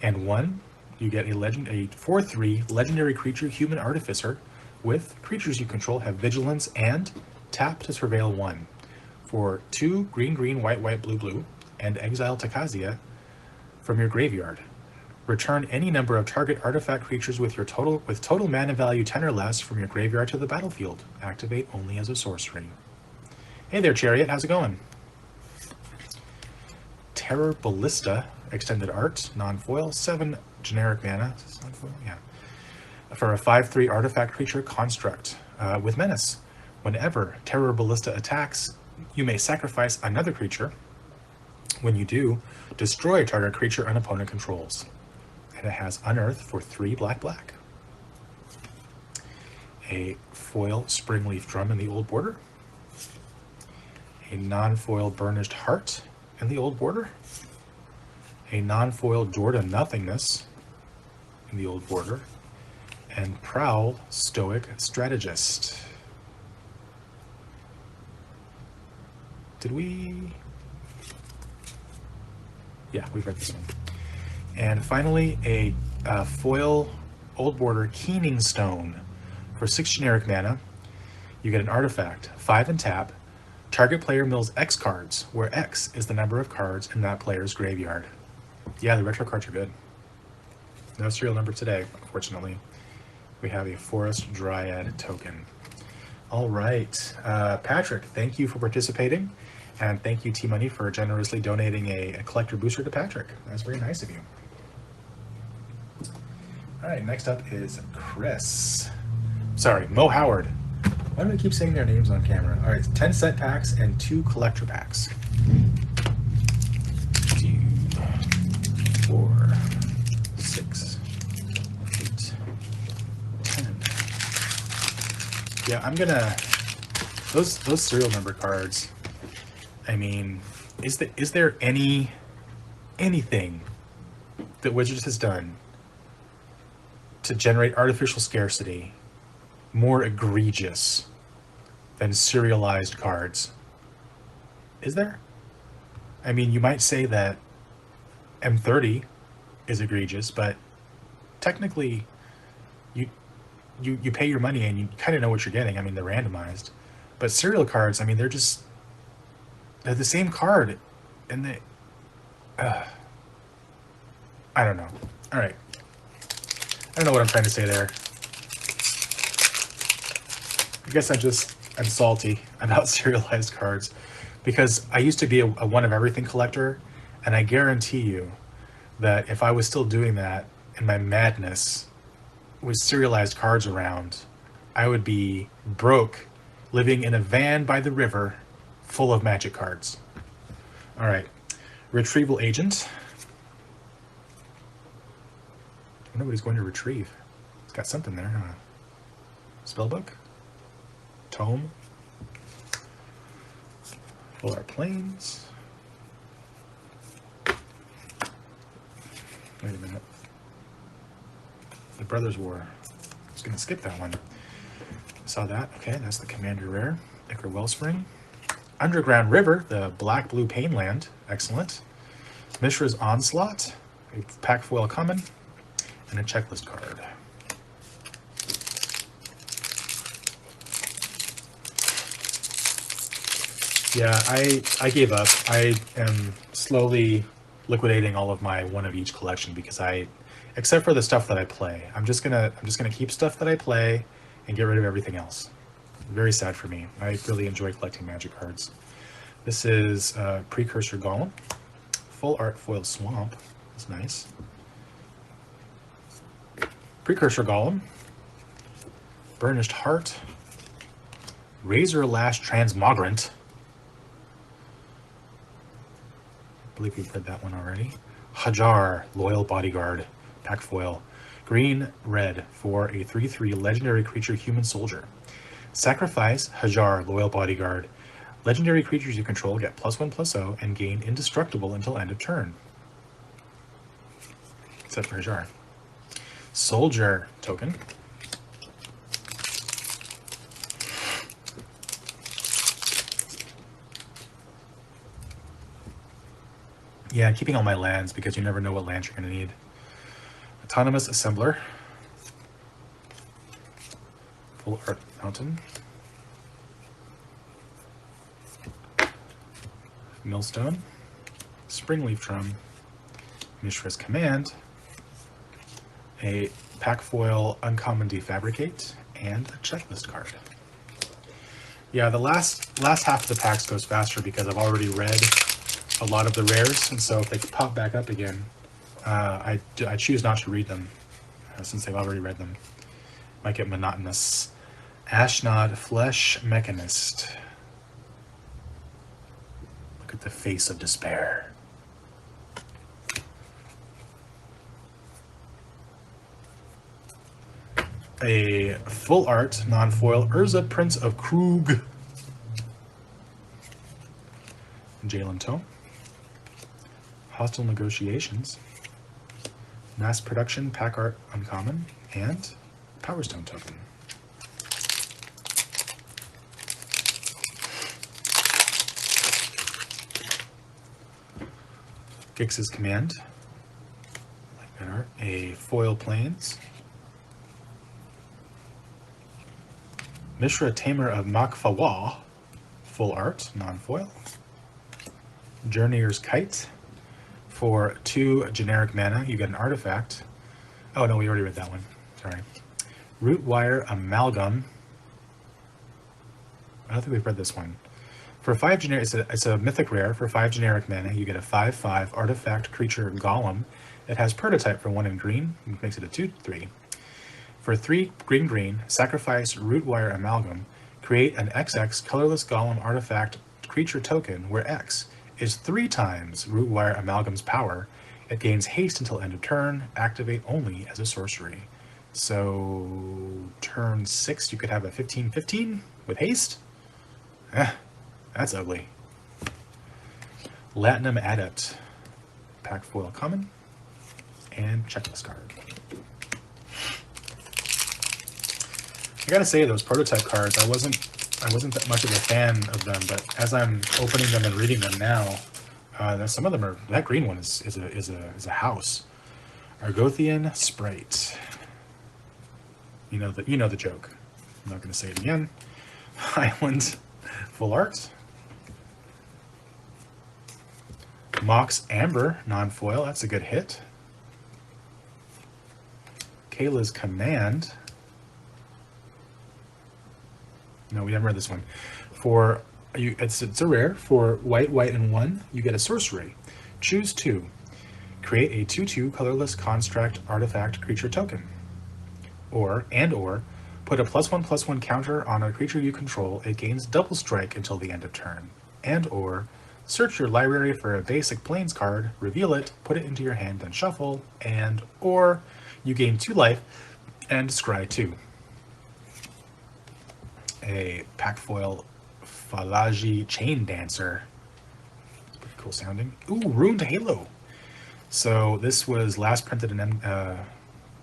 And 1, you get a 4/3 legendary creature, Human Artificer, with creatures you control have vigilance and tap to surveil 1. For 2 green, white, blue, and exile Tokazia from your graveyard. Return any number of target artifact creatures with total mana value 10 or less from your graveyard to the battlefield. Activate only as a sorcery. Hey there, Chariot. How's it going? Terror Ballista, extended art, non-foil, 7 generic mana. Is this non-foil? Yeah. For a 5/3 artifact creature construct with menace. Whenever Terror Ballista attacks, you may sacrifice another creature. When you do, destroy a target creature an opponent controls. And it has Unearth for 3 black. A foil Springleaf Drum in the old border. A non-foil Burnished Heart in the old border. A non-foil Jordan Nothingness in the old border. And Prowl Stoic Strategist. Did we? Yeah, we've read this one. And finally, a foil old border Keening Stone for 6 generic mana. You get an artifact, 5 and tap. Target player mills X cards, where X is the number of cards in that player's graveyard. Yeah, the retro cards are good. No serial number today, unfortunately. We have a Forest Dryad token. All right, Patrick, thank you for participating. And thank you, T-Money, for generously donating a collector booster to Patrick. That's very nice of you. All right, next up is Chris. Sorry, Mo Howard. Why do I keep saying their names on camera? All right, 10 set packs and 2 collector packs. 2, 4, 6, 8, 10. Yeah, I'm gonna... Those serial number cards... I mean, is there anything that Wizards has done to generate artificial scarcity more egregious than serialized cards? Is there? I mean, you might say that M30 is egregious, but technically you pay your money and you kind of know what you're getting. I mean, they're randomized. But serial cards, I mean, they're the same card, and I don't know. All right. I don't know what I'm trying to say there. I guess I'm salty about serialized cards because I used to be a one of everything collector, and I guarantee you that if I was still doing that in my madness with serialized cards around, I would be broke, living in a van by the river full of magic cards. All right. Retrieval agent. I wonder what he's going to retrieve. It's got something there, huh? Spellbook? Tome? Full art planes. Wait a minute. The Brothers War. I was going to skip that one. Saw that. Okay, that's the Commander Rare. Ichor Wellspring. Underground River, the black-blue Painland. Excellent. Mishra's Onslaught. A pack foil common. And a checklist card. Yeah, I gave up. I am slowly liquidating all of my one of each collection because except for the stuff that I play, I'm just gonna keep stuff that I play and get rid of everything else. Very sad for me. I really enjoy collecting magic cards. This is Precursor Golem, full art foil swamp. That's nice. Precursor Golem, Burnished Heart, Razor Lash Transmogrant. I believe we've read that one already. Hajar, Loyal Bodyguard, pack foil. Green, red for a 3/3 legendary creature human soldier. Sacrifice Hajar, Loyal Bodyguard. Legendary creatures you control get +1/+0 and gain indestructible until end of turn. Except for Hajar. Soldier token. Yeah, keeping all my lands because you never know what lands you're going to need. Autonomous Assembler. Full Art Mountain. Millstone. Springleaf Drum. Mishra's Command. A pack foil Uncommon Defabricate, and a checklist card. Yeah, the last half of the packs goes faster because I've already read a lot of the rares, and so if they pop back up again, I choose not to read them since I've already read them. Might get monotonous. Ashnod Flesh Mechanist. Look at the face of despair. A full art non-foil Urza Prince of Krug. Jalen Tome. Hostile Negotiations. Mass Production pack art uncommon, and Power Stone token. Gix's Command. Like that art. A foil planes. Mishra Tamer of Makfawa, full art, non-foil. Journeyer's Kite. For 2 generic mana, you get an artifact. Oh no, we already read that one. Sorry. Rootwire Amalgam. I don't think we've read this one. For 5 generic, it's a mythic rare. For 5 generic mana, you get a 5/5 artifact creature golem. It has prototype for 1 in green, which makes it a 2/3. For 3 green, sacrifice Rootwire Amalgam. Create an XX colorless golem artifact creature token where X is 3 times Rootwire Amalgam's power. It gains haste until end of turn. Activate only as a sorcery. So turn 6, you could have a 15/15 with haste. That's ugly. Latinum Adept. Pack foil common. And checklist card. I gotta say, those prototype cards, I wasn't that much of a fan of them, but as I'm opening them and reading them now, some of them are, that green one is a house. Argothian Sprite. You know the joke. I'm not going to say it again. Highland Full Art. Mox Amber non-foil. That's a good hit. Kayla's Command. No, we haven't read this one. For you, it's a rare. For white, and 1, you get a sorcery. Choose 2. Create a 2/2 colorless construct artifact creature token. Or put a +1/+1 counter on a creature you control. It gains double strike until the end of turn. Or search your library for a basic plains card, reveal it, put it into your hand, then shuffle. Or you gain 2 life and scry 2. A pack foil Falaji Chain Dancer. It's pretty cool sounding. Ooh, Ruined Halo. So this was last printed in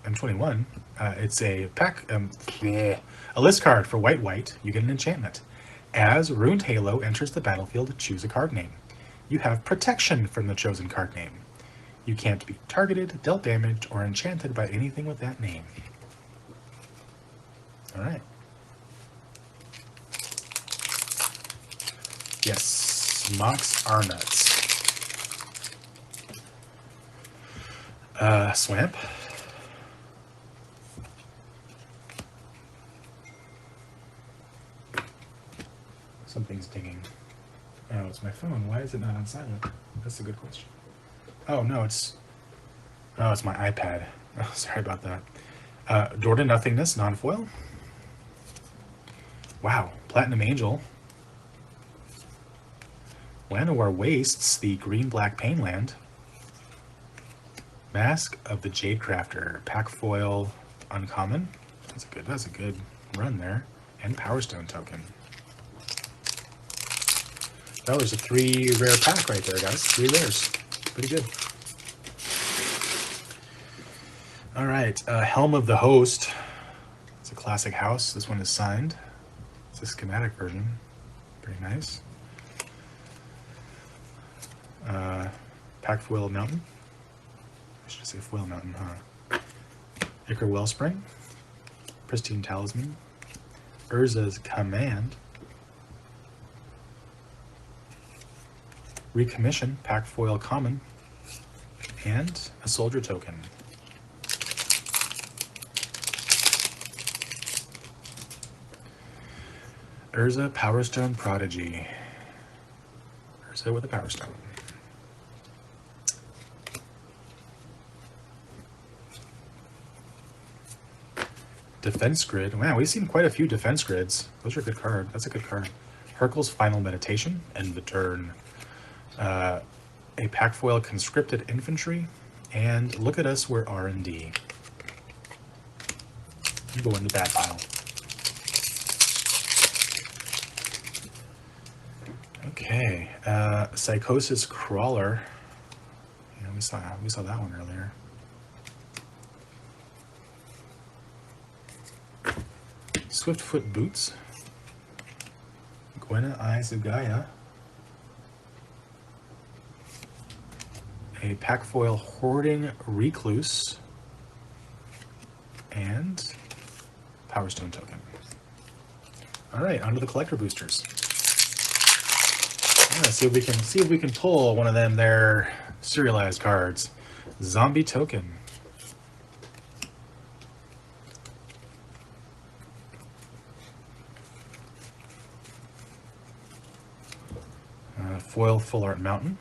M21. It's a pack, a list card for white. You get an enchantment. As Ruined Halo enters the battlefield, choose a card name. You have protection from the chosen card name. You can't be targeted, dealt damage, or enchanted by anything with that name. All right. Yes, Mox Arnuts. Swamp. Something's dinging. Oh, it's my phone. Why is it not on silent? That's a good question. Oh, no, it's my iPad. Oh, sorry about that. Door to Nothingness, non-foil. Wow, Platinum Angel. Llanowar Wastes, the green-black Painland. Mask of the Jade Crafter, pack foil, uncommon. That's a good run there. And Power Stone token. That was a 3 rare pack right there, guys. 3 rares. Pretty good. All right, Helm of the Host. It's a classic house. This one is signed. It's a schematic version. Pretty nice. Pack Foil Mountain. I should say Foil Mountain, huh? Ichor Wellspring. Pristine Talisman. Urza's Command. Recommission, pack foil common, and a soldier token. Urza Power Stone Prodigy. Urza with a Power Stone. Defense Grid. Wow, we've seen quite a few defense grids. Those are a good card. That's a good card. Hercule's Final Meditation. End the turn. A pack foil Conscripted Infantry. And look at us, we're R&D. You go in the bad pile. Okay. Psychosis Crawler. Yeah, we saw that one earlier. Swiftfoot Boots. Gwenna Eyes of Gaia. A pack foil Hoarding Recluse. And Power Stone token. All right, onto the collector boosters. Yeah, see if we can pull one of them there serialized cards. Zombie token. Foil Full Art Mountain,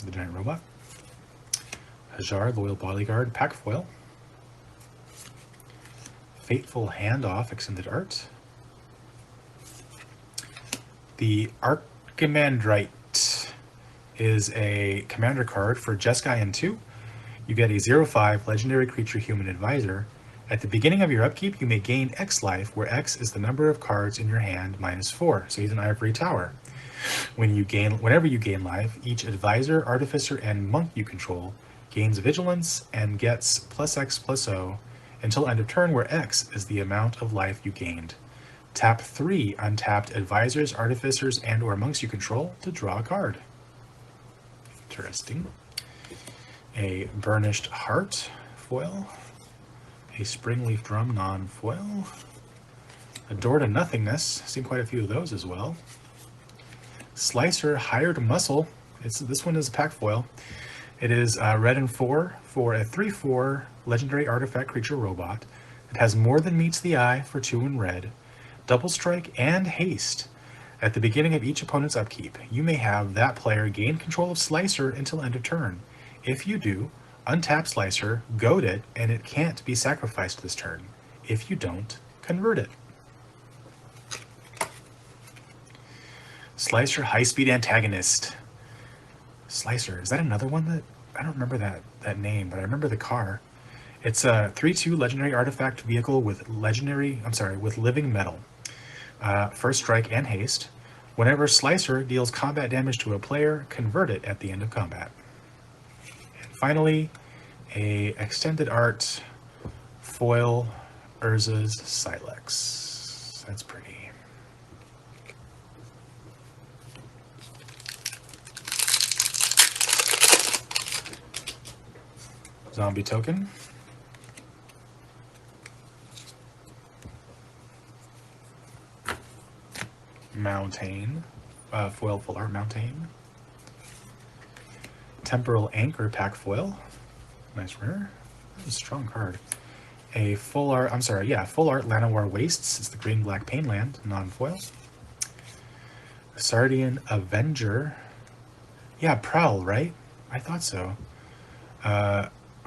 the giant robot. Hajar, Loyal Bodyguard, pack foil. Fateful Handoff, extended art. The Archimandrite is a commander card for Jeskai and 2. You get a 0/5 legendary creature human advisor. At the beginning of your upkeep, you may gain X life, where X is the number of cards in your hand minus 4. So he's an ivory tower. Whenever you gain life, each advisor, artificer, and monk you control gains vigilance and gets +X/+0 until end of turn, where X is the amount of life you gained. Tap 3 untapped advisors, artificers, and or monks you control to draw a card. Interesting. A Burnished Heart foil. A Springleaf Drum non-foil. A Door to Nothingness. Seen quite a few of those as well. Slicer Hired Muscle. This one is a pack foil. It is red and 4 for a 3/4 legendary artifact creature robot. It has more than meets the eye for 2 in red, double strike, and haste. At the beginning of each opponent's upkeep, you may have that player gain control of Slicer until end of turn. If you do, untap Slicer, goad it, and it can't be sacrificed this turn. If you don't, convert it. Slicer High-Speed Antagonist. Slicer, is that another one that... I don't remember that name, but I remember the car. It's a 3/2 legendary artifact vehicle with living metal. First strike and haste. Whenever Slicer deals combat damage to a player, convert it at the end of combat. And finally, a extended art foil Urza's Silex. That's pretty. Zombie token. Mountain, foil full art Mountain. Temporal Anchor pack foil, nice rare. That's a strong card. A full art Llanowar Wastes. It's the green-black Painland non-foil. Sardian Avenger. Yeah, Prowl, right? I thought so.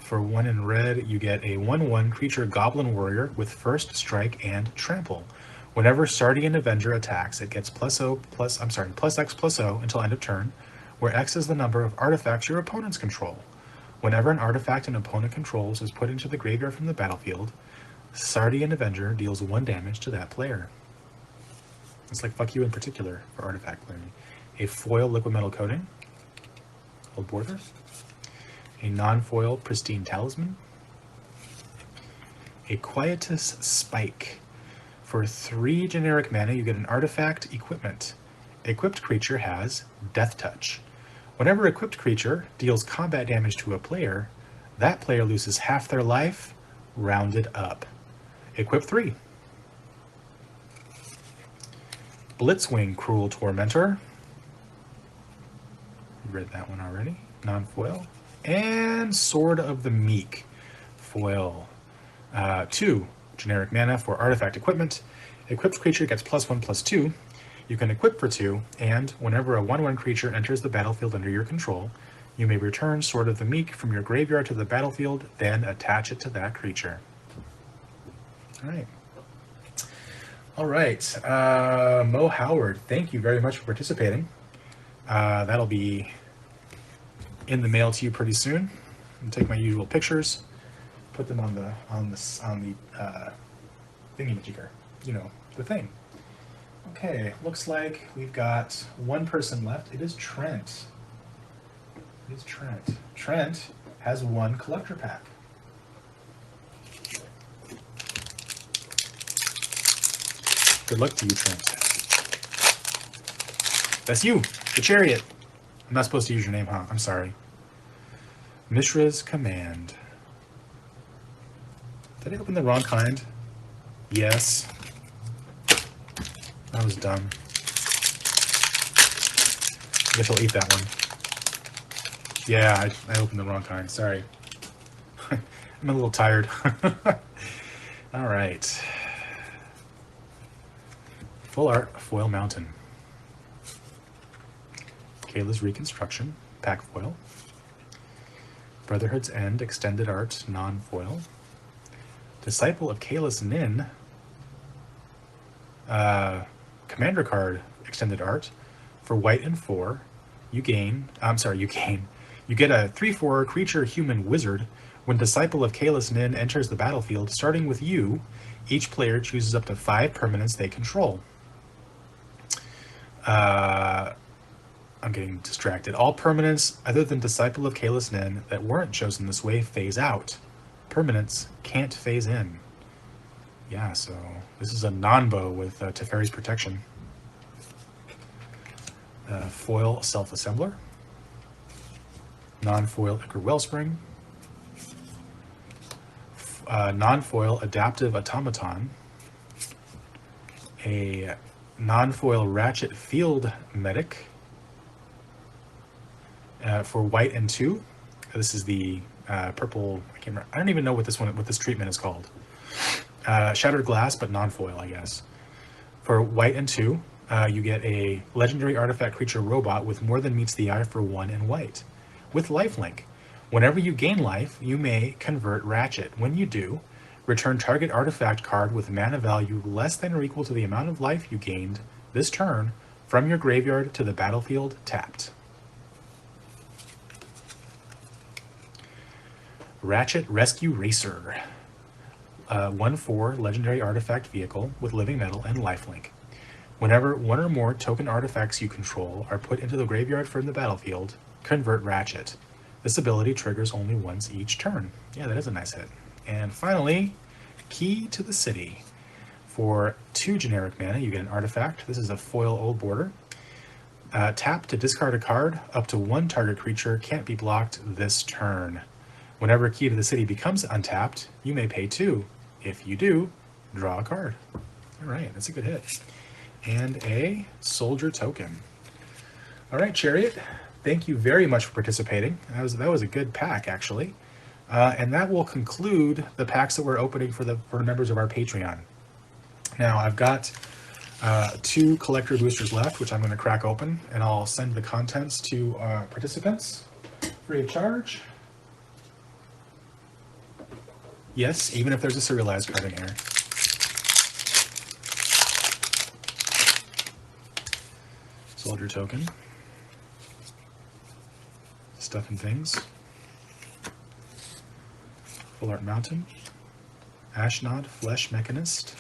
For 1 in red, you get a 1/1 creature Goblin Warrior with first strike and trample. Whenever Sardian Avenger attacks, it gets +X/+0 until end of turn, where X is the number of artifacts your opponents control. Whenever an artifact an opponent controls is put into the graveyard from the battlefield, Sardian Avenger deals 1 damage to that player. It's like fuck you in particular for artifact clearing. A foil liquid metal coating, old border. A non-foil Pristine Talisman. A Quietus Spike. For 3 generic mana, you get an artifact equipment. Equipped creature has Death Touch. Whenever equipped creature deals combat damage to a player, that player loses half their life, rounded up. Equip 3. Blitzwing Cruel Tormentor. Read that one already. Non-foil. And Sword of the Meek. Foil. 2 generic mana for artifact equipment. Equipped creature gets +1/+2. You can equip for 2, and whenever a 1/1 creature enters the battlefield under your control, you may return Sword of the Meek from your graveyard to the battlefield, then attach it to that creature. All right. Mo Howard, thank you very much for participating. That'll be in the mail to you pretty soon. I'll take my usual pictures, put them on the thingy-majigger, the thing. Okay, looks like we've got 1 person left. It is Trent. Trent has 1 collector pack. Good luck to you, Trent. That's you, the Chariot. I'm not supposed to use your name, huh? I'm sorry. Mishra's Command. Did I open the wrong kind? Yes. That was dumb. I guess I'll eat that one. Yeah, I opened the wrong kind. Sorry. I'm a little tired. All right. Full art foil Mountain. Kayla's Reconstruction pack foil. Brotherhood's End extended art non-foil. Disciple of Kalis Nin. Commander card extended art. For white and 4, you get a 3/4 creature human wizard. When Disciple of Kalis Nin enters the battlefield, starting with you, each player chooses up to 5 permanents they control. I'm getting distracted. All permanents other than Disciple of Kalis Nin that weren't chosen this way phase out. Permanents can't phase in. Yeah, so this is a non-bow with Teferi's Protection. Foil Self-Assembler. non-foil Ichor Wellspring, non-foil Adaptive Automaton, a non-foil Ratchet Field Medic for white and 2. This is the purple. I don't even know what this treatment is called. Shattered Glass, but non-foil, I guess. For white and 2, you get a legendary artifact creature robot with more than meets the eye for 1 in white, with lifelink. Whenever you gain life, you may convert Ratchet. When you do, return target artifact card with mana value less than or equal to the amount of life you gained this turn from your graveyard to the battlefield tapped. Ratchet Rescue Racer. 1/4 legendary artifact vehicle with living metal and lifelink. Whenever one or more token artifacts you control are put into the graveyard from the battlefield, convert Ratchet. This ability triggers only once each turn. Yeah, that is a nice hit. And finally, Key to the City. For 2 generic mana, you get an artifact. This is a foil Old Border. Tap to discard a card. Up to 1 target creature can't be blocked this turn. Whenever Key to the City becomes untapped, you may pay 2. If you do, draw a card. All right, that's a good hit. And a Soldier Token. All right, Chariot, thank you very much for participating. That was a good pack, actually. And that will conclude the packs that we're opening for the members of our Patreon. Now, I've got 2 collector boosters left, which I'm going to crack open, and I'll send the contents to participants free of charge. Yes, even if there's a serialized card in here. Soldier Token. Stuff and Things. Full Art Mountain. Ashnod Flesh Mechanist.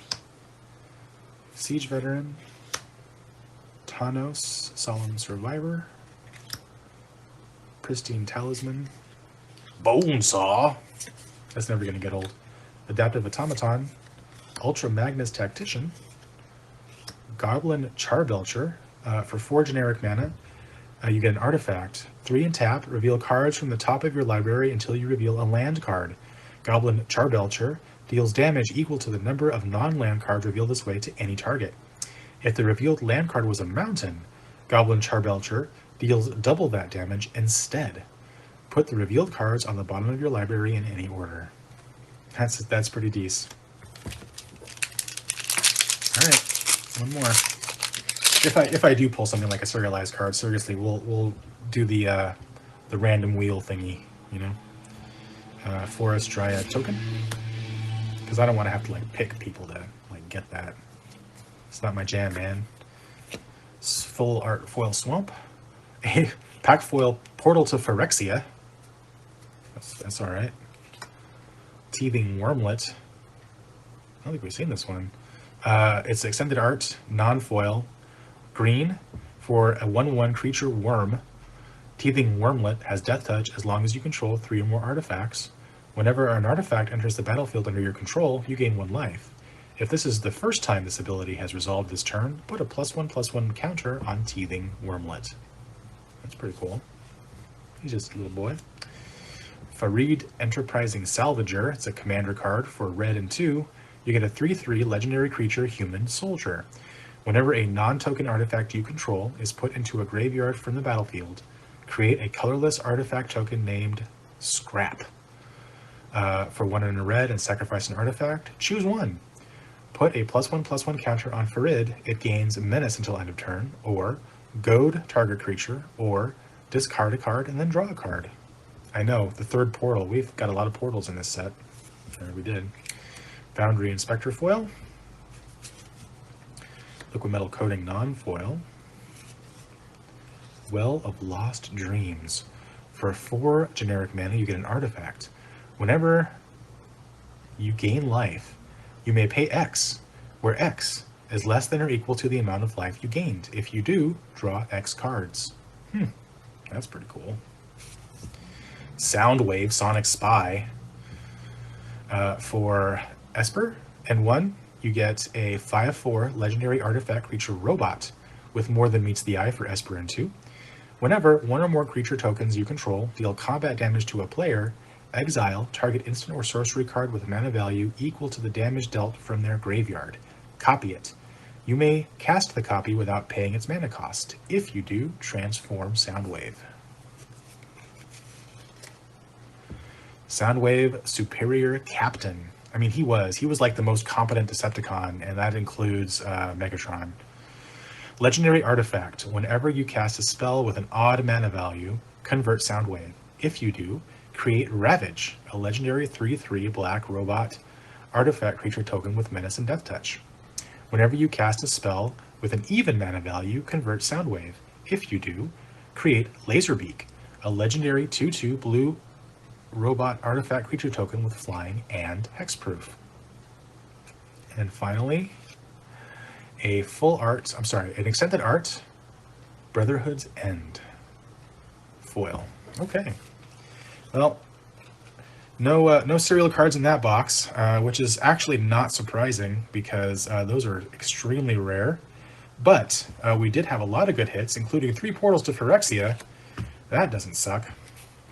Siege Veteran. Tanos Solemn Survivor. Pristine Talisman. Bonesaw. That's never going to get old. Adaptive Automaton. Ultra Magnus Tactician. Goblin Charbelcher. For 4 generic mana, you get an artifact. 3 and tap. Reveal cards from the top of your library until you reveal a land card. Goblin Charbelcher deals damage equal to the number of non-land cards revealed this way to any target. If the revealed land card was a mountain, Goblin Charbelcher deals double that damage instead. Put the revealed cards on the bottom of your library in any order. That's pretty decent. All right, one more. If I do pull something like a serialized card, seriously, we'll do the random wheel thingy, you know. Forest Dryad Token, because I don't want to have to like pick people to like get that. It's not my jam, man. Full Art Foil Swamp, a pack foil Portal to Phyrexia. That's all right. Teething Wormlet. I don't think we've seen this one. It's extended art, non-foil, green for a 1/1 creature worm. Teething Wormlet has Death Touch as long as you control 3 or more artifacts. Whenever an artifact enters the battlefield under your control, you gain 1 life. If this is the first time this ability has resolved this turn, put a +1/+1 counter on Teething Wormlet. That's pretty cool. He's just a little boy. Farid Enterprising Salvager. It's a commander card for red and 2. You get a 3/3 legendary creature human soldier. Whenever a non-token artifact you control is put into a graveyard from the battlefield, create a colorless artifact token named Scrap. For 1 in a red and sacrifice an artifact, choose 1. Put a +1/+1 counter on Farid. It gains Menace until end of turn, or goad target creature, or discard a card and then draw a card. I know, the 3rd portal. We've got a lot of portals in this set. Or we did. Foundry Inspector Foil. Liquid Metal Coating Non-Foil. Well of Lost Dreams. For 4 generic mana, you get an artifact. Whenever you gain life, you may pay X, where X is less than or equal to the amount of life you gained. If you do, draw X cards. That's pretty cool. Soundwave Sonic Spy. For Esper and 1, you get a 5/4 legendary artifact creature robot with more than meets the eye for Esper and 2. Whenever one or more creature tokens you control deal combat damage to a player, exile target instant or sorcery card with a mana value equal to the damage dealt from their graveyard. Copy it. You may cast the copy without paying its mana cost. If you do, transform Soundwave. Soundwave Superior Captain. I mean, he was like the most competent Decepticon, and that includes Megatron. Legendary Artifact. Whenever you cast a spell with an odd mana value, convert Soundwave. If you do, create Ravage, a legendary 3/3 black robot artifact creature token with Menace and Death Touch. Whenever you cast a spell with an even mana value, convert Soundwave. If you do, create Laserbeak, a legendary 2/2 blue robot artifact creature token with flying and hexproof. And finally, an extended art, Brotherhood's End. Foil. Okay. Well, no serial cards in that box, which is actually not surprising because those are extremely rare. But we did have a lot of good hits, including 3 portals to Phyrexia. That doesn't suck.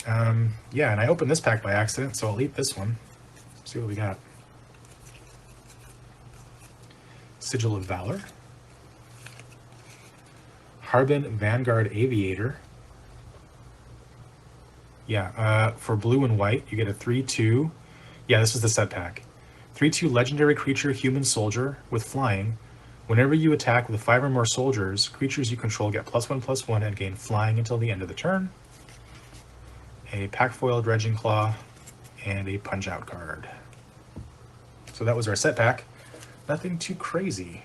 Yeah, and I opened this pack by accident, so I'll eat this one. See what we got. Sigil of Valor. Harbin Vanguard Aviator. Yeah, for blue and white, you get a 3/2. Yeah, this is the set pack. 3/2 legendary creature, human soldier with flying. Whenever you attack with 5 or more soldiers, creatures you control get +1/+1 and gain flying until the end of the turn. A pack foil Dredging Claw, and a Punch Out card. So that was our set pack. Nothing too crazy.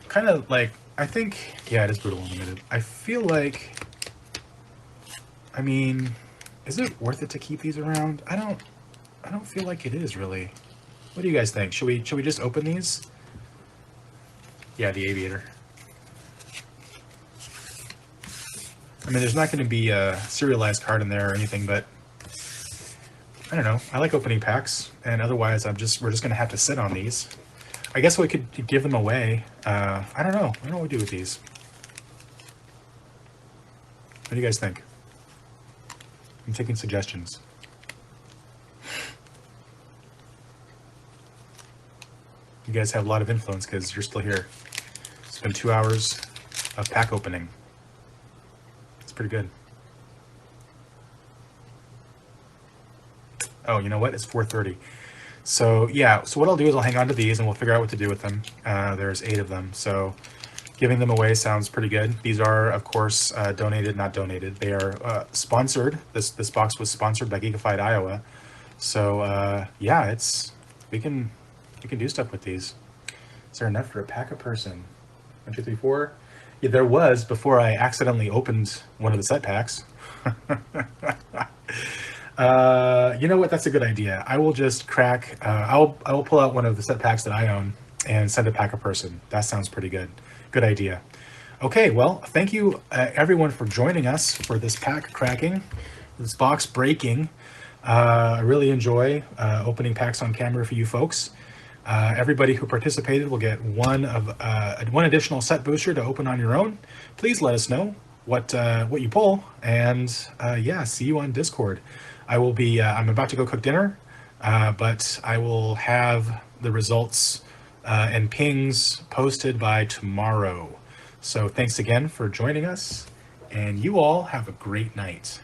Kind of like, I think, yeah, it is Brutal Unlimited. I feel like, I mean, is it worth it to keep these around? I don't feel like it is, really. What do you guys think? Should we just open these? Yeah, the Aviator. I mean, there's not going to be a serialized card in there or anything, but I don't know. I like opening packs, and otherwise we're just going to have to sit on these. I guess we could give them away. I don't know. I don't know what we do with these. What do you guys think? I'm taking suggestions. You guys have a lot of influence because you're still here. It's been 2 hours of pack opening. It's pretty good. Oh, you know what? It's 4:30. So yeah, so what I'll do is I'll hang on to these and we'll figure out what to do with them. There's 8 of them, so giving them away sounds pretty good. These are, of course, donated, not donated. They are sponsored. This box was sponsored by Geekified Iowa. So yeah, we can do stuff with these. Is there enough for a pack a person? 1, 2, 3, 4. Yeah, there was before I accidentally opened one of the set packs. You know what? That's a good idea. I will just crack. I will pull out one of the set packs that I own and send a pack a person. That sounds pretty good. Good idea. Okay, well, thank you everyone for joining us for this pack cracking, this box breaking. I really enjoy opening packs on camera for you folks. Everybody who participated will get one additional set booster to open on your own. Please let us know what you pull, and yeah, see you on Discord. I will be. I'm about to go cook dinner, but I will have the results and pings posted by tomorrow. So thanks again for joining us, and you all have a great night.